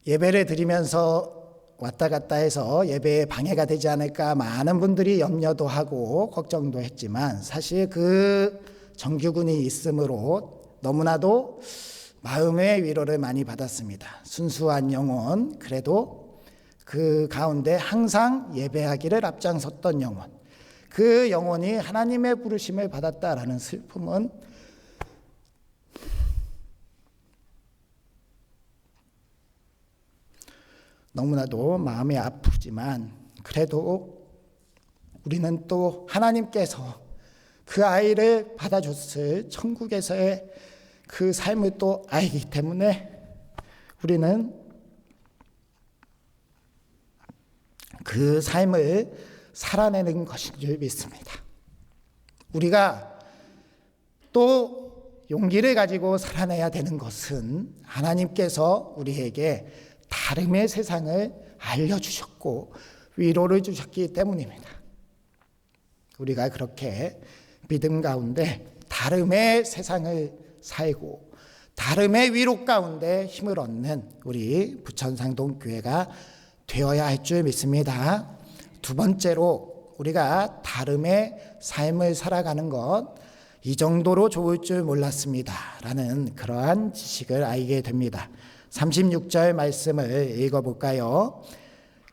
예배를 드리면서 왔다 갔다 해서 예배에 방해가 되지 않을까 많은 분들이 염려도 하고 걱정도 했지만, 사실 그 정규 군이 있음으로 너무나도 마음의 위로를 많이 받았습니다. 순수한 영혼, 그래도 그 가운데 항상 예배하기를 앞장섰던 영혼, 그 영혼이 하나님의 부르심을 받았다라는 슬픔은 너무나도 마음이 아프지만, 그래도 우리는 또 하나님께서 그 아이를 받아줬을 천국에서의 그 삶을 또 알기 때문에 우리는 그 삶을 살아내는 것인 줄 믿습니다. 우리가 또 용기를 가지고 살아내야 되는 것은 하나님께서 우리에게 다름의 세상을 알려주셨고 위로를 주셨기 때문입니다. 우리가 그렇게 믿음 가운데 다름의 세상을 살고 다름의 위로 가운데 힘을 얻는 우리 부천상동교회가 되어야 할 줄 믿습니다. 두 번째로, 우리가 다름의 삶을 살아가는 것, 이 정도로 좋을 줄 몰랐습니다 라는 그러한 지식을 알게 됩니다. 36절 말씀을 읽어볼까요?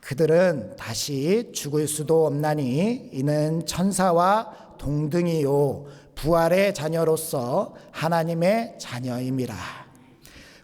그들은 다시 죽을 수도 없나니 이는 천사와 동등이요 부활의 자녀로서 하나님의 자녀임이라.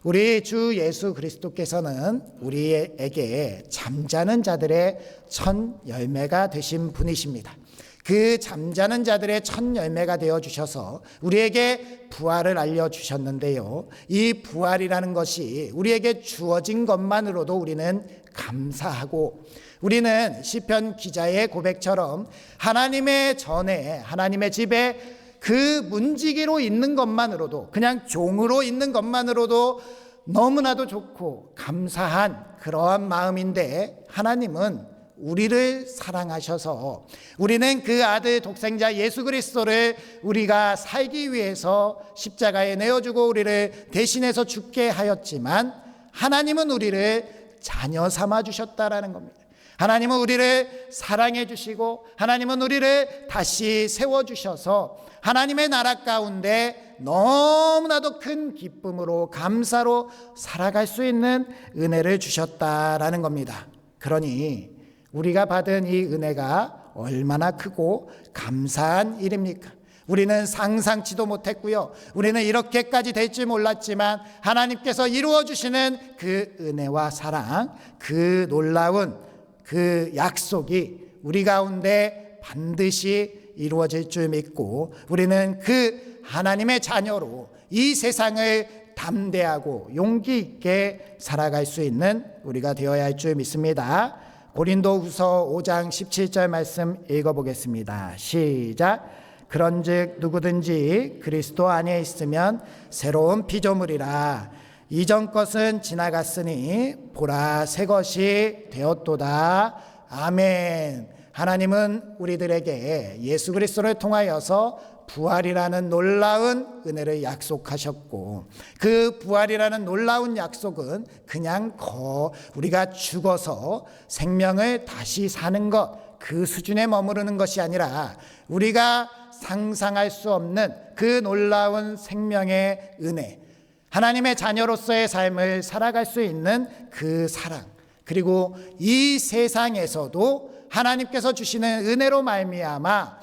우리 주 예수 그리스도께서는 우리에게 잠자는 자들의 첫 열매가 되신 분이십니다. 그 잠자는 자들의 첫 열매가 되어주셔서 우리에게 부활을 알려주셨는데요, 이 부활이라는 것이 우리에게 주어진 것만으로도 우리는 감사하고, 우리는 시편 기자의 고백처럼 하나님의 전에, 하나님의 집에 그 문지기로 있는 것만으로도, 그냥 종으로 있는 것만으로도 너무나도 좋고 감사한 그러한 마음인데, 하나님은 우리를 사랑하셔서 우리는 그 아들 독생자 예수 그리스도를 우리가 살기 위해서 십자가에 내어주고 우리를 대신해서 죽게 하였지만, 하나님은 우리를 자녀 삼아 주셨다라는 겁니다. 하나님은 우리를 사랑해 주시고 하나님은 우리를 다시 세워주셔서 하나님의 나라 가운데 너무나도 큰 기쁨으로 감사로 살아갈 수 있는 은혜를 주셨다라는 겁니다. 그러니 우리가 받은 이 은혜가 얼마나 크고 감사한 일입니까? 우리는 상상치도 못했고요. 우리는 이렇게까지 될 줄 몰랐지만 하나님께서 이루어 주시는 그 은혜와 사랑, 그 놀라운 그 약속이 우리 가운데 반드시 이루어질 줄 믿고 우리는 그 하나님의 자녀로 이 세상을 담대하고 용기 있게 살아갈 수 있는 우리가 되어야 할 줄 믿습니다. 고린도후서 5장 17절 말씀 읽어보겠습니다. 시작. 그런즉 누구든지 그리스도 안에 있으면 새로운 피조물이라. 이전 것은 지나갔으니 보라 새 것이 되었도다. 아멘. 하나님은 우리들에게 예수 그리스도를 통하여서 부활이라는 놀라운 은혜를 약속하셨고 그 부활이라는 놀라운 약속은 그냥 우리가 죽어서 생명을 다시 사는 것 그 수준에 머무르는 것이 아니라 우리가 상상할 수 없는 그 놀라운 생명의 은혜, 하나님의 자녀로서의 삶을 살아갈 수 있는 그 사랑, 그리고 이 세상에서도 하나님께서 주시는 은혜로 말미암아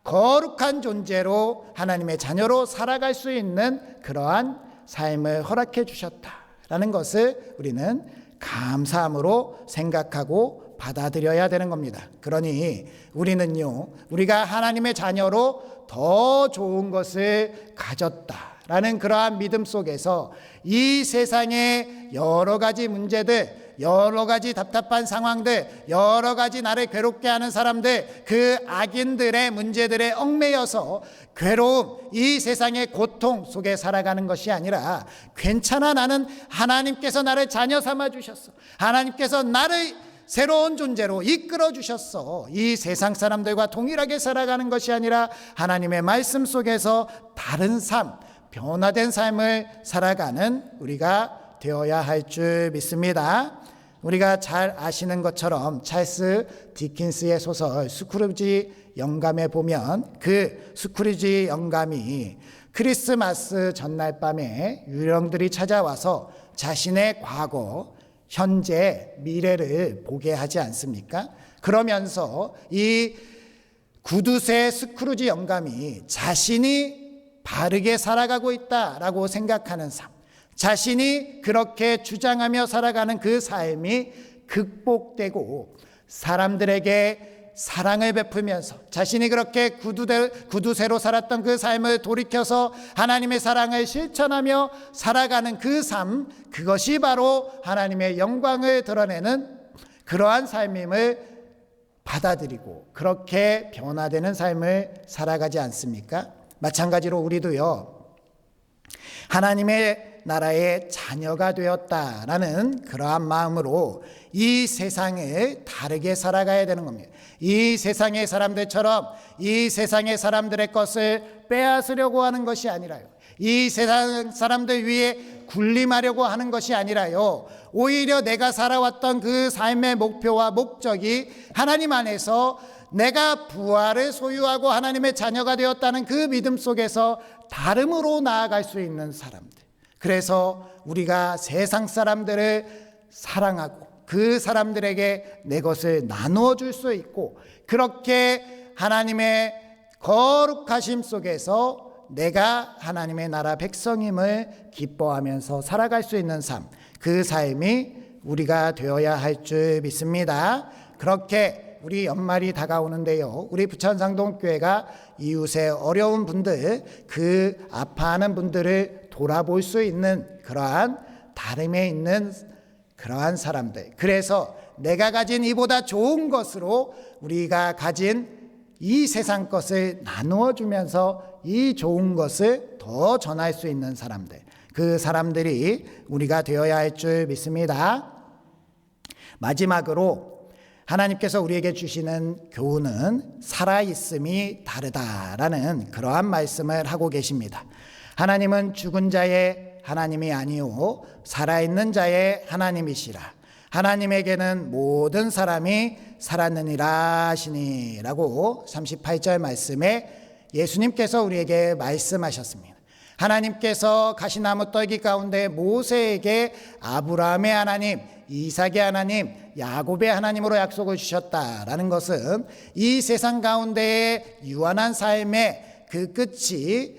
거룩한 존재로 하나님의 자녀로 살아갈 수 있는 그러한 삶을 허락해 주셨다라는 것을 우리는 감사함으로 생각하고 받아들여야 되는 겁니다. 그러니 우리는요, 우리가 하나님의 자녀로 더 좋은 것을 가졌다라는 그러한 믿음 속에서 이 세상의 여러 가지 문제들, 여러 가지 답답한 상황들, 여러 가지 나를 괴롭게 하는 사람들, 그 악인들의 문제들에 얽매여서 괴로움, 이 세상의 고통 속에 살아가는 것이 아니라 괜찮아, 나는 하나님께서 나를 자녀 삼아 주셨어. 하나님께서 나를 새로운 존재로 이끌어 주셨어. 이 세상 사람들과 동일하게 살아가는 것이 아니라 하나님의 말씀 속에서 다른 삶, 변화된 삶을 살아가는 우리가 되어야 할 줄 믿습니다. 우리가 잘 아시는 것처럼 찰스 디킨스의 소설 스크루지 영감에 보면 그 스크루지 영감이 크리스마스 전날 밤에 유령들이 찾아와서 자신의 과거, 현재, 미래를 보게 하지 않습니까? 그러면서 이 구두쇠 스크루지 영감이 자신이 바르게 살아가고 있다라고 생각하는 삶, 자신이 그렇게 주장하며 살아가는 그 삶이 극복되고 사람들에게 사랑을 베풀면서 자신이 그렇게 구두쇠로 살았던 그 삶을 돌이켜서 하나님의 사랑을 실천하며 살아가는 그 삶, 그것이 바로 하나님의 영광을 드러내는 그러한 삶임을 받아들이고 그렇게 변화되는 삶을 살아가지 않습니까? 마찬가지로 우리도요, 하나님의 나라의 자녀가 되었다라는 그러한 마음으로 이 세상을 다르게 살아가야 되는 겁니다. 이 세상의 사람들처럼 이 세상의 사람들의 것을 빼앗으려고 하는 것이 아니라요, 이 세상 사람들 위에 군림하려고 하는 것이 아니라요, 오히려 내가 살아왔던 그 삶의 목표와 목적이 하나님 안에서 내가 부활을 소유하고 하나님의 자녀가 되었다는 그 믿음 속에서 다름으로 나아갈 수 있는 사람들. 그래서 우리가 세상 사람들을 사랑하고 그 사람들에게 내 것을 나누어 줄 수 있고, 그렇게 하나님의 거룩하심 속에서 내가 하나님의 나라 백성임을 기뻐하면서 살아갈 수 있는 삶, 그 삶이 우리가 되어야 할 줄 믿습니다. 그렇게 우리 연말이 다가오는데요, 우리 부천상동교회가 이웃의 어려운 분들, 그 아파하는 분들을 돌아볼 수 있는 그러한 다름에 있는 그러한 사람들, 그래서 내가 가진 이보다 좋은 것으로 우리가 가진 이 세상 것을 나누어 주면서 이 좋은 것을 더 전할 수 있는 사람들, 그 사람들이 우리가 되어야 할 줄 믿습니다. 마지막으로 하나님께서 우리에게 주시는 교훈은 살아있음이 다르다라는 그러한 말씀을 하고 계십니다. 하나님은 죽은 자의 하나님이 아니오 살아있는 자의 하나님이시라. 하나님에게는 모든 사람이 살았느니라 하시니라고 38절 말씀에 예수님께서 우리에게 말씀하셨습니다. 하나님께서 가시나무 떨기 가운데 모세에게 아브라함의 하나님, 이삭의 하나님, 야곱의 하나님으로 약속을 주셨다라는 것은 이 세상 가운데의 유한한 삶의 그 끝이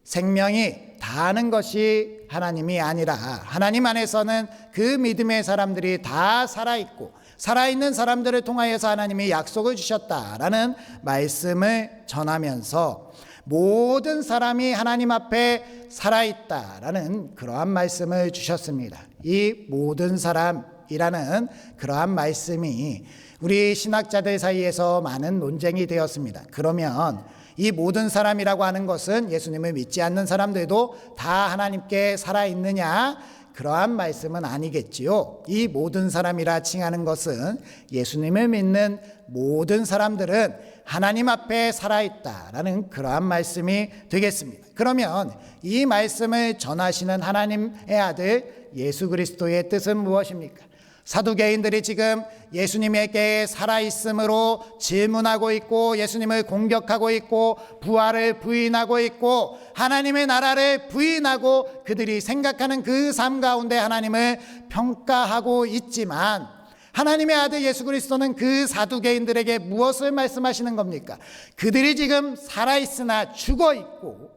생명이 다하는 것이 하나님이 아니라 하나님 안에서는 그 믿음의 사람들이 다 살아있고 살아있는 사람들을 통하여서 하나님이 약속을 주셨다라는 말씀을 전하면서 모든 사람이 하나님 앞에 살아있다라는 그러한 말씀을 주셨습니다. 이 모든 사람이라는 그러한 말씀이 우리 신학자들 사이에서 많은 논쟁이 되었습니다. 그러면 이 모든 사람이라고 하는 것은 예수님을 믿지 않는 사람들도 다 하나님께 살아있느냐? 그러한 말씀은 아니겠지요. 이 모든 사람이라 칭하는 것은 예수님을 믿는 모든 사람들은 하나님 앞에 살아있다라는 그러한 말씀이 되겠습니다. 그러면 이 말씀을 전하시는 하나님의 아들 예수 그리스도의 뜻은 무엇입니까? 사두개인들이 지금 예수님에게 살아있음으로 질문하고 있고 예수님을 공격하고 있고 부활을 부인하고 있고 하나님의 나라를 부인하고 그들이 생각하는 그 삶 가운데 하나님을 평가하고 있지만 하나님의 아들 예수 그리스도는 그 사두개인들에게 무엇을 말씀하시는 겁니까? 그들이 지금 살아있으나 죽어있고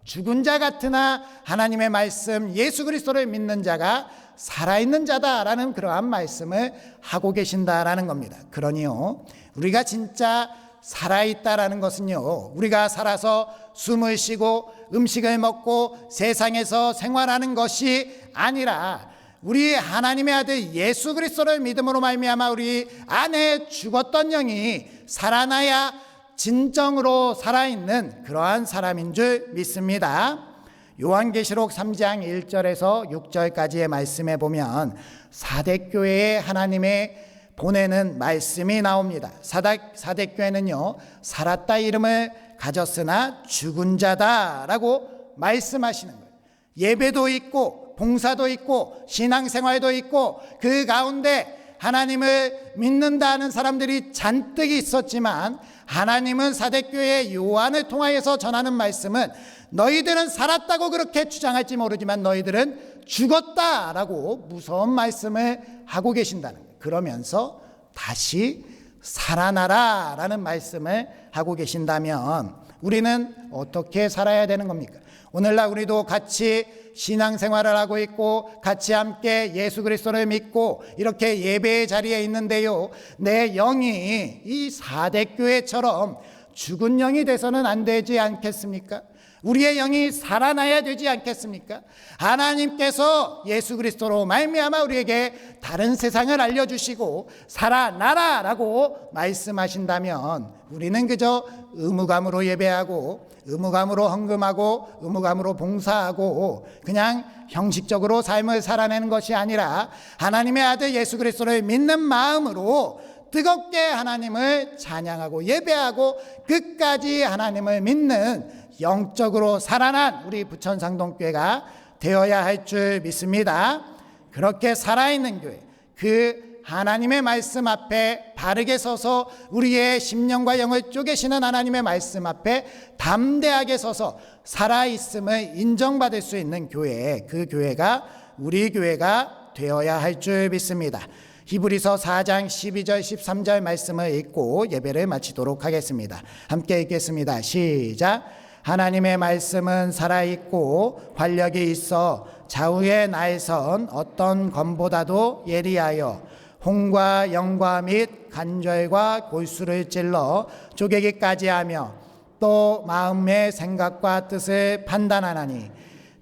죽은 자 같으나 하나님의 말씀 예수 그리스도를 믿는 자가 살아있는 자다라는 그러한 말씀을 하고 계신다라는 겁니다. 그러니요, 우리가 진짜 살아있다라는 것은요, 우리가 살아서 숨을 쉬고 음식을 먹고 세상에서 생활하는 것이 아니라 우리 하나님의 아들 예수 그리스도를 믿음으로 말미암아 우리 안에 죽었던 영이 살아나야 진정으로 살아있는 그러한 사람인 줄 믿습니다. 요한계시록 3장 1절에서 6절까지의 말씀에 보면 사대교회에 하나님의 보내는 말씀이 나옵니다. 사대교회는요, 살았다 이름을 가졌으나 죽은 자다라고 말씀하시는 거예요. 예배도 있고 봉사도 있고 신앙생활도 있고 그 가운데 하나님을 믿는다는 사람들이 잔뜩 있었지만 하나님은 사대교회 요한을 통하여서 전하는 말씀은 너희들은 살았다고 그렇게 주장할지 모르지만 너희들은 죽었다라고 무서운 말씀을 하고 계신다는 거예요. 그러면서 다시 살아나라라는 말씀을 하고 계신다면 우리는 어떻게 살아야 되는 겁니까? 오늘날 우리도 같이 신앙생활을 하고 있고 같이 함께 예수 그리스도를 믿고 이렇게 예배의 자리에 있는데요, 내 영이 이 사대교회처럼 죽은 영이 돼서는 안 되지 않겠습니까? 우리의 영이 살아나야 되지 않겠습니까? 하나님께서 예수 그리스도로 말미암아 우리에게 다른 세상을 알려주시고 살아나라라고 말씀하신다면 우리는 그저 의무감으로 예배하고 의무감으로 헌금하고 의무감으로 봉사하고 그냥 형식적으로 삶을 살아내는 것이 아니라 하나님의 아들 예수 그리스도를 믿는 마음으로 뜨겁게 하나님을 찬양하고 예배하고 끝까지 하나님을 믿는 영적으로 살아난 우리 부천상동교회가 되어야 할 줄 믿습니다. 그렇게 살아있는 교회, 그 하나님의 말씀 앞에 바르게 서서 우리의 심령과 영을 쪼개시는 하나님의 말씀 앞에 담대하게 서서 살아있음을 인정받을 수 있는 교회, 그 교회가 우리 교회가 되어야 할 줄 믿습니다. 히브리서 4장 12절 13절 말씀을 읽고 예배를 마치도록 하겠습니다. 함께 읽겠습니다. 시작. 하나님의 말씀은 살아있고 활력이 있어 좌우의 날선 어떤 검보다도 예리하여 홍과 영과 및 관절과 골수를 찔러 쪼개기까지 하며 또 마음의 생각과 뜻을 판단하나니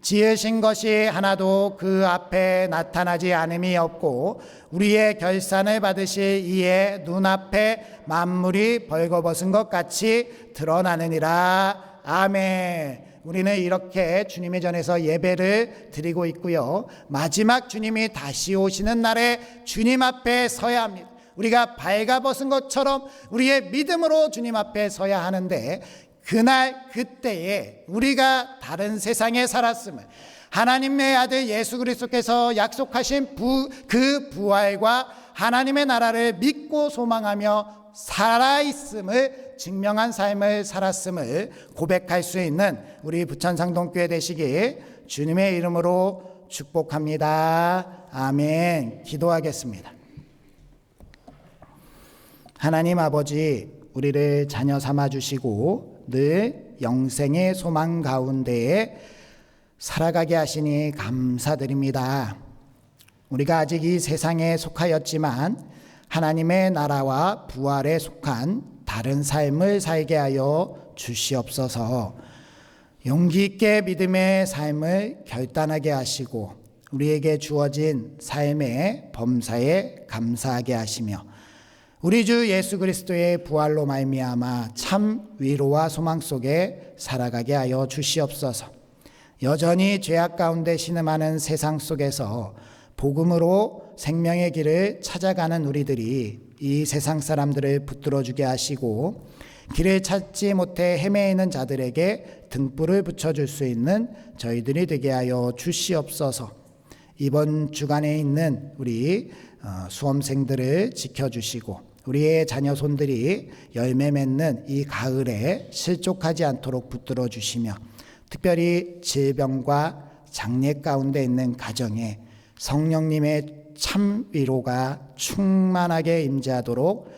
지으신 것이 하나도 그 앞에 나타나지 않음이 없고 우리의 결산을 받으실 이의 눈앞에 만물이 벌거벗은 것 같이 드러나느니라. 아멘. 우리는 이렇게 주님의 전에서 예배를 드리고 있고요, 마지막 주님이 다시 오시는 날에 주님 앞에 서야 합니다. 우리가 발가벗은 것처럼 우리의 믿음으로 주님 앞에 서야 하는데 그날 그때에 우리가 다른 세상에 살았음을 하나님의 아들 예수 그리스도께서 약속하신 그 부활과 하나님의 나라를 믿고 소망하며 살아있음을 증명한 삶을 살았음을 고백할 수 있는 우리 부천상동교회 되시기 주님의 이름으로 축복합니다. 아멘. 기도하겠습니다. 하나님 아버지, 우리를 자녀 삼아 주시고 늘 영생의 소망 가운데에 살아가게 하시니 감사드립니다. 우리가 아직 이 세상에 속하였지만 하나님의 나라와 부활에 속한 다른 삶을 살게 하여 주시옵소서. 용기 있게 믿음의 삶을 결단하게 하시고 우리에게 주어진 삶의 범사에 감사하게 하시며 우리 주 예수 그리스도의 부활로 말미암아 참 위로와 소망 속에 살아가게 하여 주시옵소서. 여전히 죄악 가운데 신음하는 세상 속에서 복음으로 생명의 길을 찾아가는 우리들이 이 세상 사람들을 붙들어주게 하시고 길을 찾지 못해 헤매이는 자들에게 등불을 붙여줄 수 있는 저희들이 되게 하여 주시옵소서. 이번 주간에 있는 우리 수험생들을 지켜주시고 우리의 자녀손들이 열매 맺는 이 가을에 실족하지 않도록 붙들어 주시며 특별히 질병과 장례 가운데 있는 가정에 성령님의 참 위로가 충만하게 임재하도록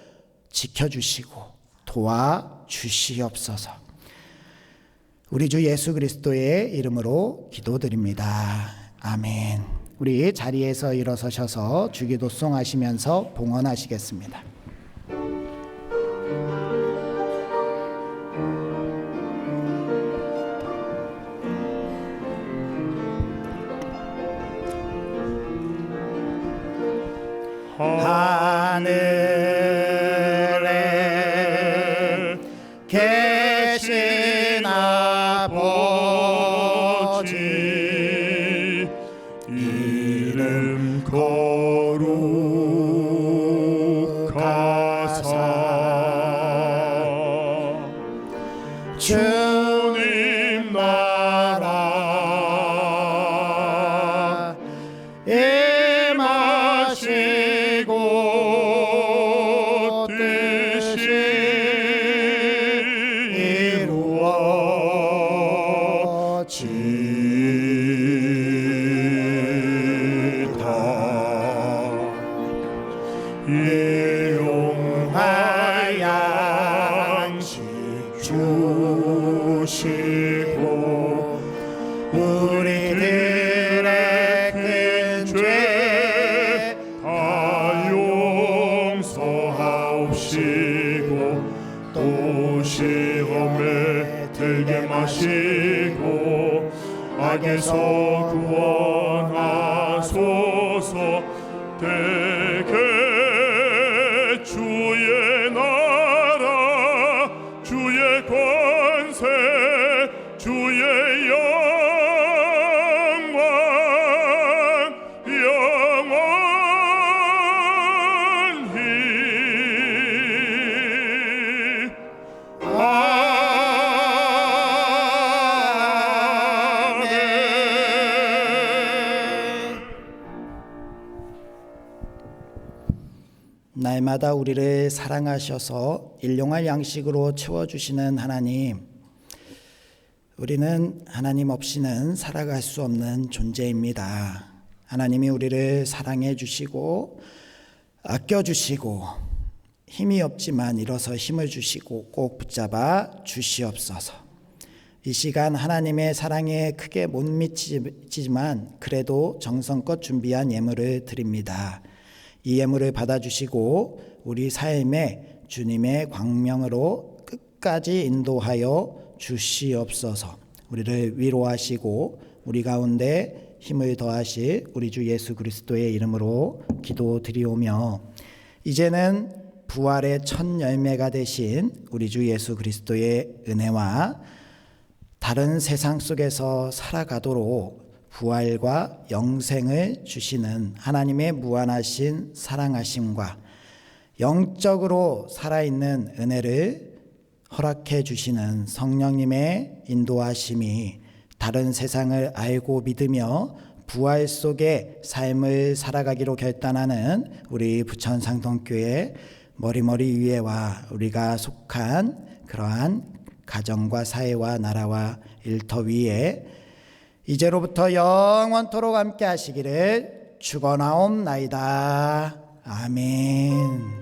지켜주시고 도와주시옵소서. 우리 주 예수 그리스도의 이름으로 기도드립니다. 아멘. 우리 자리에서 일어서셔서 주기도송 하시면서 봉헌하시겠습니다. 하늘에 계신 아버지 이름 거룩하사 주님 나라 임하시고 뜻이 이루어지다. 일용할 양식 주시고 우리들의 큰 죄 다 용서하옵시고 또 시험에 들게 마시고 악에서 구원하소서. 대개 주의 나라 주의 권세 주의 영광 영원히 아멘. 날마다 우리를 사랑하셔서 일용할 양식으로 채워주시는 하나님, 우리는 하나님 없이는 살아갈 수 없는 존재입니다. 하나님이 우리를 사랑해 주시고 아껴 주시고 힘이 없지만 일어서 힘을 주시고 꼭 붙잡아 주시옵소서. 이 시간 하나님의 사랑에 크게 못 미치지만 그래도 정성껏 준비한 예물을 드립니다. 이 예물을 받아주시고 우리 삶에 주님의 광명으로 끝까지 인도하여 주시옵소서. 우리를 위로하시고 우리 가운데 힘을 더하실 우리 주 예수 그리스도의 이름으로 기도드리오며 이제는 부활의 첫 열매가 되신 우리 주 예수 그리스도의 은혜와 다른 세상 속에서 살아가도록 부활과 영생을 주시는 하나님의 무한하신 사랑하심과 영적으로 살아있는 은혜를 허락해 주시는 성령님의 인도하심이 다른 세상을 알고 믿으며 부활 속의 삶을 살아가기로 결단하는 우리 부천상동교회 머리머리 위에와 우리가 속한 그러한 가정과 사회와 나라와 일터 위에 이제로부터 영원토록 함께 하시기를 축원하옵나이다. 아멘.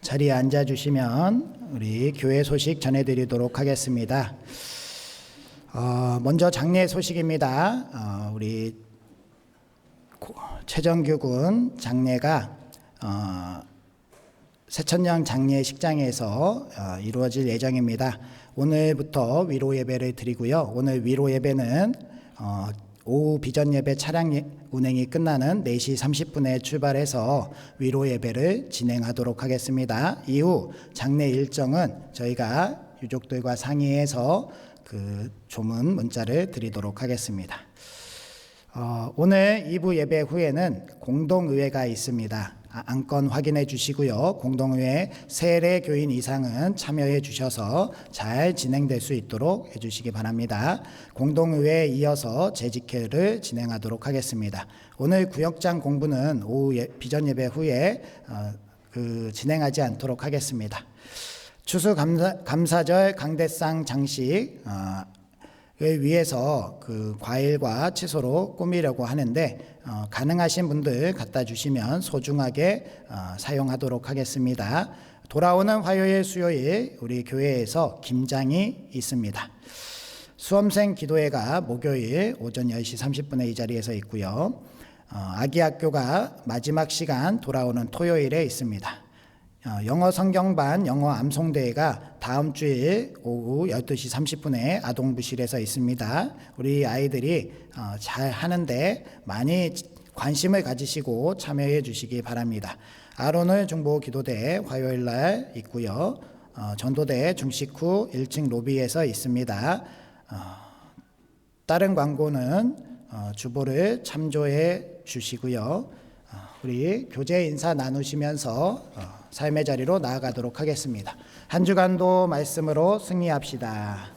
자리에 앉아주시면 우리 교회 소식 전해드리도록 하겠습니다. 먼저 장례 소식입니다. 우리 최정규 군 장례가 새천년 장례식장에서 이루어질 예정입니다. 오늘부터 위로 예배를 드리고요. 오늘 위로 예배는 오후 비전 예배 차량 운행이 끝나는 4시 30분에 출발해서 위로 예배를 진행하도록 하겠습니다. 이후 장례 일정은 저희가 유족들과 상의해서 그 조문 문자를 드리도록 하겠습니다. 오늘 2부 예배 후에는 공동의회가 있습니다. 안건 확인해 주시고요. 공동의회 3례 교인 이상은 참여해 주셔서 잘 진행될 수 있도록 해주시기 바랍니다. 공동의회에 이어서 재직회를 진행하도록 하겠습니다. 오늘 구역장 공부는 오후 비전 예배 후에 진행하지 않도록 하겠습니다. 추수감사절 강대상 장식 위해서 그 과일과 채소로 꾸미려고 하는데 가능하신 분들 갖다 주시면 소중하게 사용하도록 하겠습니다. 돌아오는 화요일 수요일 우리 교회에서 김장이 있습니다. 수험생 기도회가 목요일 오전 10시 30분에 이 자리에서 있고요. 아기학교가 마지막 시간 돌아오는 토요일에 있습니다. 영어 성경반 영어 암송대회가 다음 주일 오후 12시 30분에 아동부실에서 있습니다. 우리 아이들이 잘 하는데 많이 관심을 가지시고 참여해 주시기 바랍니다. 아론을 중보 기도대 화요일 날 있고요. 전도대 중식 후 1층 로비에서 있습니다. 다른 광고는 주보를 참조해 주시고요. 우리 교제 인사 나누시면서 삶의 자리로 나아가도록 하겠습니다. 한 주간도 말씀으로 승리합시다.